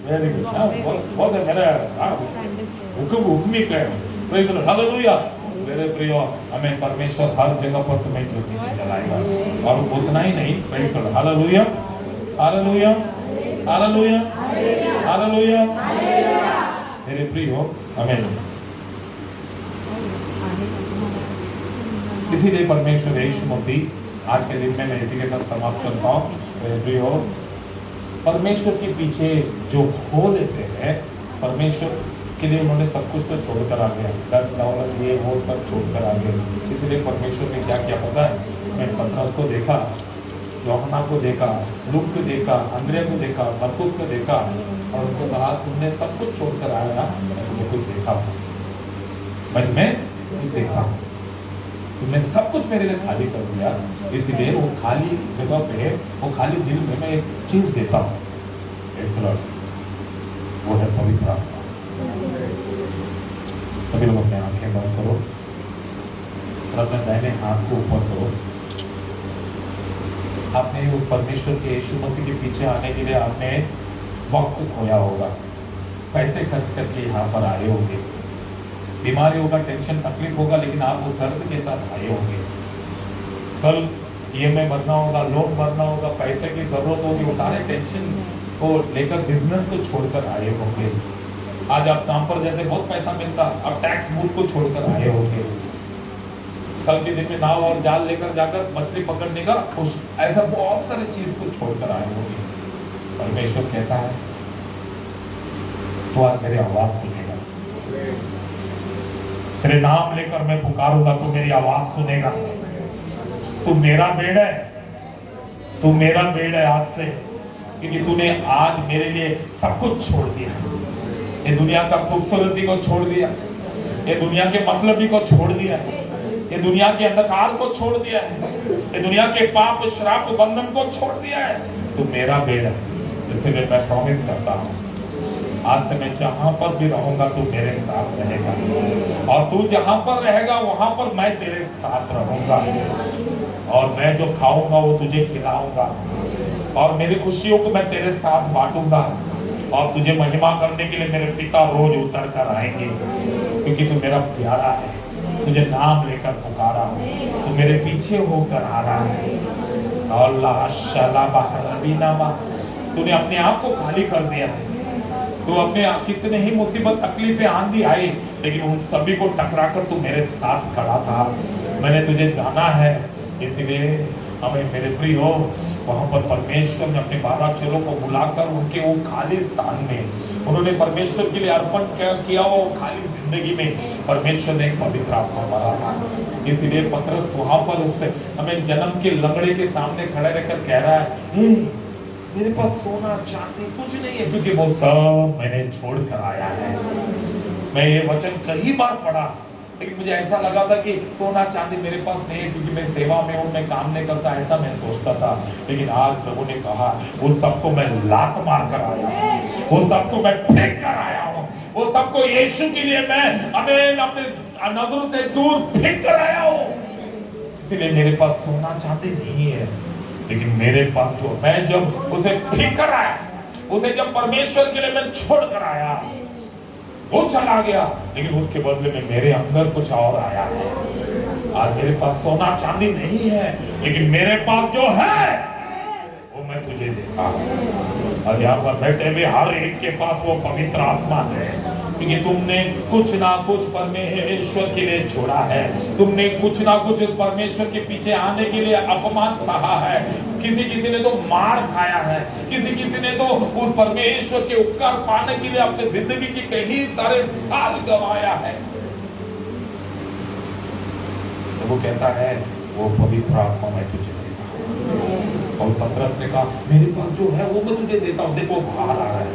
Very good. बहुत है मेरा हुक्मी का है। हालेलुया। मेरे प्रियो, हमें परमेश्वर हर जगह पर तुम्हें ज्योति में जलाएगा। और उतना ही नहीं, हालेलुया, हालेलुया, हालेलुया, हालेलुया। मेरे प्रियो, हमें इसीलिए परमेश्वर यीशु मसीह, आज के दिन में मैं इसी के साथ समाप्त करता हूँ। मेरे प्रियो, परमेश्वर के पीछे जो खो लेते हैं, परमेश्वर के लिए उन्होंने सब कुछ तो छोड़कर आ गया, डर दौलत ये वो सब छोड़कर आ गए। इसलिए परमेश्वर ने क्या किया पता है? मैं पतरस को देखा, यूहन्ना को देखा, लूक को देखा, अंद्रिया को देखा, मरकुस को देखा और उनको कहा तुमने सब कुछ छोड़कर आया ना, मैं तुम्हें कुछ देखा, मैं कुछ देखा, तुमने सब कुछ मेरे लिए खाली कर दिया। इसलिए वो खाली जगह पे, वो खाली दिल में मैं एक चीज देता हूँ, वो है पवित्र आत्मा। सभी लोग अपने आंखें बंद करो और अपने दाहिने हाथ को ऊपर करो। आपने उस परमेश्वर के यीशु मसीह के पीछे आने के लिए आपने वक्त खोया होगा, पैसे खर्च करके यहाँ पर आए होंगे, बीमारी होगा, टेंशन तकलीफ होगा, लेकिन आप वो दर्द के साथ आए होंगे। कल EMI भरना होगा, लोन भरना होगा, पैसे की जरूरत होगी, वो सारे टेंशन को लेकर बिजनेस को छोड़कर आए होंगे। आज आप काम पर जाते बहुत पैसा मिलता, अब टैक्स बूथ को छोड़कर आए होंगे। कल के दिन में नाव और जाल लेकर जाकर मछली पकड़ने का ऐसा बहुत सारे चीज को छोड़कर आए होंगे। परमेश्वर कहता है तो आज मेरी आवाज सुनेगा, तेरे नाम लेकर मैं पुकारूंगा तो मेरी आवाज सुनेगा। तू मेरा बेड़ है, तू मेरा बेड़ है आज से, क्योंकि तूने आज मेरे लिए सब कुछ छोड़ दिया। ये दुनिया का खूबसूरती को छोड़ दिया, ये दुनिया के मतलबी को छोड़ दिया, ये दुनिया के अंधकार को छोड़ दिया है, ये दुनिया के पाप श्राप बंधन को छोड़ दिया है। तू मेरा बेड़ है, इसलिए मैं प्रॉमिस करता हूँ आज से मैं जहां पर भी रहूंगा तू मेरे साथ रहेगा, और तू जहां पर रहेगा वहां पर मैं तेरे साथ रहूंगा, और मैं जो खाऊंगा वो तुझे खिलाऊंगा, और मेरी खुशियों को मैं तेरे साथ बांटूंगा, और तुझे महिमा करने के लिए मेरे पिता रोज उतर कर आएंगे, क्योंकि तू मेरा प्यारा है, तुझे नाम लेकर पुकारा हूँ, तू मेरे पीछे होकर आ रहा है। तूने अपने आप को खाली कर दिया है, तू अपने कितने ही मुसीबत तकलीफें आंधी आई, लेकिन उन सभी को टकरा कर तू मेरे साथ खड़ा था। मैंने तुझे जाना है, इसलिए हमें मेरे प्रिय हो वहां पर परमेश्वर ने अपने 12 चेलों को बुलाकर उनके वो खाली स्थान में उन्होंने परमेश्वर के लिए अर्पण किया। वो खाली जिंदगी में परमेश्वर ने एक पवित्र आत्मा भरा था। इसलिए पतरस वहां पर उससे हमें जन्म के लंगड़े के सामने खड़े रहकर कह रहा है, मेरे पास सोना चांदी कुछ नहीं है, क्योंकि वो सब मैंने छोड़ कर आया है। मैं ये वचन कई बार पढ़ा, लेकिन मुझे ऐसा लगा था कि सोना चांदी मेरे पास नहीं है क्योंकि मैं सेवा में हूँ, मैं काम नहीं करता, ऐसा मैं सोचता था। लेकिन आज प्रभु ने कहा वो सबको मैं लात मार कर आया, वो सबको मैं फेंक कर आया हूँ, वो सबको यीशु के लिए मैं अपने नजरों से दूर फेंक कर आया हूँ। इसलिए मेरे पास सोना चांदी नहीं है, लेकिन मेरे पास जो मैं जब उसे फेंक कर आया, उसे जब परमेश्वर के लिए मैं छोड़ कर आया, वो चला गया, लेकिन उसके बदले में मेरे अंदर कुछ और आया है। आज मेरे पास सोना चांदी नहीं है, लेकिन मेरे पास जो है वो मैं तुझे देता हूँ। और यहाँ पर बैठे हुए हर एक के पास वो पवित्र आत्मा है, क्योंकि तुमने कुछ ना कुछ परमेश्वर के लिए छोड़ा है, तुमने कुछ ना कुछ उस परमेश्वर के पीछे आने के लिए अपमान सहा है। किसी ने तो मार खाया है, किसी ने तो उस परमेश्वर के उपकार पाने के लिए अपने जिंदगी के कई सारे साल गंवाया है। तो वो कहता है वो पवित्र आत्मा मैं तुझे देता हूं। और पतरस ने कहा मेरे पास जो है वो मैं तुझे देता हूं। देखो बाहर आ रहा है,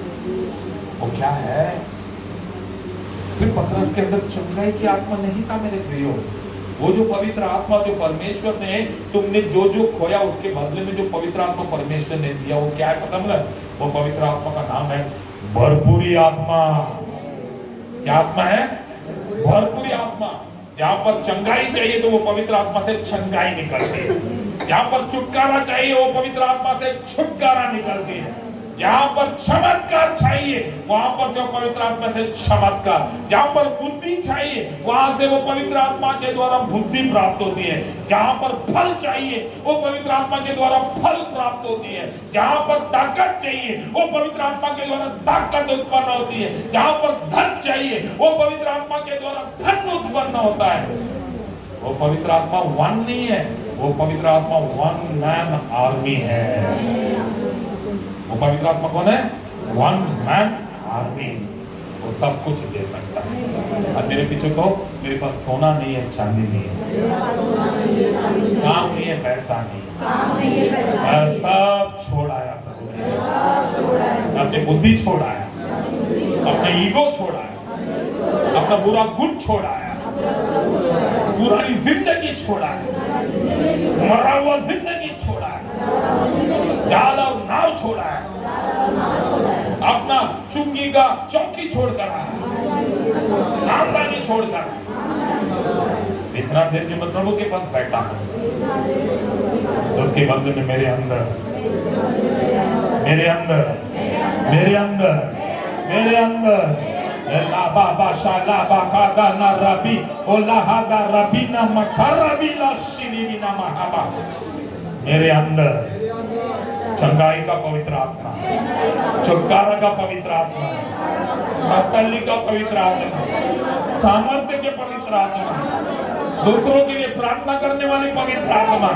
वो क्या है? फिर पतरस के अंदर चंगाई की आत्मा नहीं था मेरे प्रियो। वो जो पवित्र आत्मा जो परमेश्वर ने तुमने जो खोया उसके बदले में जो पवित्र आत्मा परमेश्वर ने दिया वो क्या है पता है? वो पवित्र आत्मा का नाम है भरपूरी आत्मा। क्या आत्मा है? भरपूरी आत्मा। यहाँ पर चंगाई चाहिए तो वो पवित्र आत्मा से चंगाई निकलती है। यहाँ पर छुटकारा चाहिए वो पवित्र आत्मा से छुटकारा निकलती है। यहाँ पर चमत्कार चाहिए वहां पर से वो पवित्र आत्मा से चमत्कार। जहाँ पर बुद्धि चाहिए वहां से वो पवित्र आत्मा के द्वारा बुद्धि प्राप्त होती है। जहाँ पर फल चाहिए वो पवित्र आत्मा के द्वारा फल प्राप्त होती है। जहाँ पर ताकत चाहिए वो पवित्र आत्मा के द्वारा ताकत उत्पन्न होती है। जहाँ पर धन चाहिए वो पवित्र आत्मा के द्वारा धन उत्पन्न होता है। वो पवित्र आत्मा वन नहीं है, वो पवित्र आत्मा वन मैन आर्मी है। वो पवित्र आत्मा कौन है? One man army. वो सब कुछ दे सकता है। अब मेरे पीछे को मेरे पास सोना नहीं है, चांदी नहीं है, काम नहीं है, पैसा नहीं है, सब छोड़ाया प्रभु ने। अपनी बुद्धि छोड़ाया, अपना ईगो छोड़ाया, अपना बुरा गुण छोड़ाया, पुरानी जिंदगी छोड़ाया, मरा हुआ जिंदगी छोड़ाया, जाल और नाव छोड़ा है, अपना चुंगी का चौकी छोड़कर आया, नामदानी छोड़कर। इतना देर जो मैं प्रभु के पास बैठा हूं तो उसके बदले में मेरे अंदर लाबा शालाबा कादा ना रबी ओ लाहादा रबीना मखरबीला शिरीना महाबा। मेरे अंदर चंगाई का पवित्र आत्मा, छुटकारा का पवित्र आत्मा, तसल्ली का पवित्र आत्मा, सामर्थ्य के पवित्र आत्मा, दूसरों के लिए प्रार्थना करने वाली पवित्र आत्मा,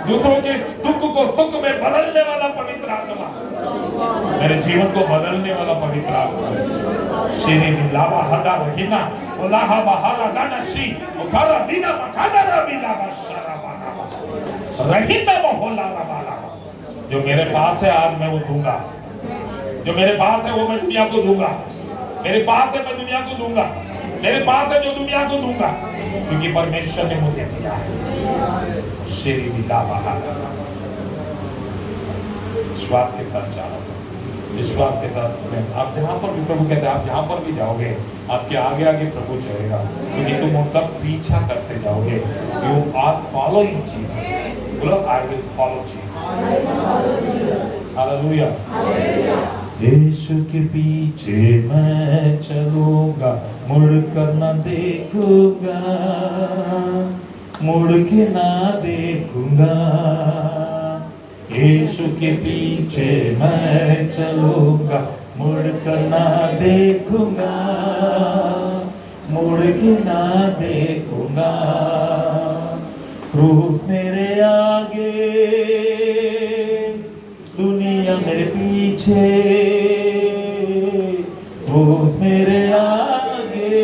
दूसरों के दुख को सुख में बदलने वाला पवित्र आत्मा, मेरे जीवन को बदलने वाला पवित्र आत्मा। श्री लावा हदा रहीना ओलाहा बहारा दानशी ओखारा बिना मखाना रबिला बशराबाना रहीना मोहला रबाला। जो मेरे पास है आज मैं वो दूंगा, जो मेरे पास है वो मैं दुनिया को दूंगा, मेरे पास है मैं दुनिया को दूंगा, मेरे पास है जो दुनिया को दूंगा, क्योंकि परमेश्वर ने मुझे दिया है। श्री लावा विश्वास के साथ जाओ, विश्वास के साथ आप जहां पर भी प्रभु कहते हैं आप जहां पर भी जाओगे आपके आगे आगे प्रभु चलेगा, क्योंकि तुम उनका पीछा करते जाओगे। You are following Jesus. बोलो I will follow Jesus. Hallelujah. यीशु के पीछे मैं चलूंगा, मुड़ कर ना देखूंगा, मुड़ के ना देखूंगा। यीशु के पीछे मैं चलूंगा, मुड़ कर ना देखूंगा, मुड़ के ना देखूंगा। क्रूस मेरे आगे, दुनिया मेरे पीछे, क्रूस मेरे आगे,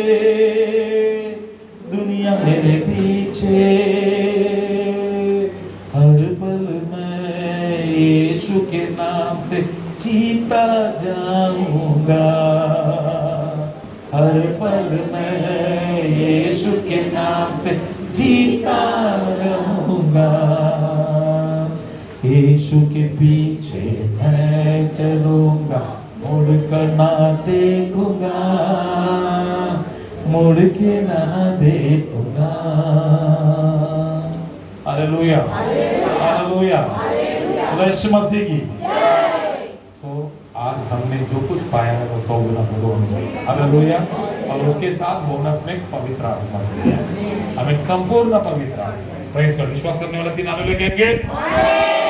दुनिया मेरे पीछे। हर पल मैं यीशु के नाम से जीता जाऊंगा, हर पल मैं यीशु नाम से जीता रहूंगा। यीशु के पीछे मैं चलूंगा, मुड़ कर ना देखूंगा, मुड़ के ना देखूंगा। हालेलुया, हालेलुया, यीशु मसीह की। तो आज हमने जो कुछ पाया है वो 100 गुना भगवान। हालेलुया। और उसके साथ बोनस में पवित्र आत्मा दिया है, हमें संपूर्ण पवित्र आत्मा। प्रेज कर, विश्वास करने वाले 3 हालेलुया कहेंगे।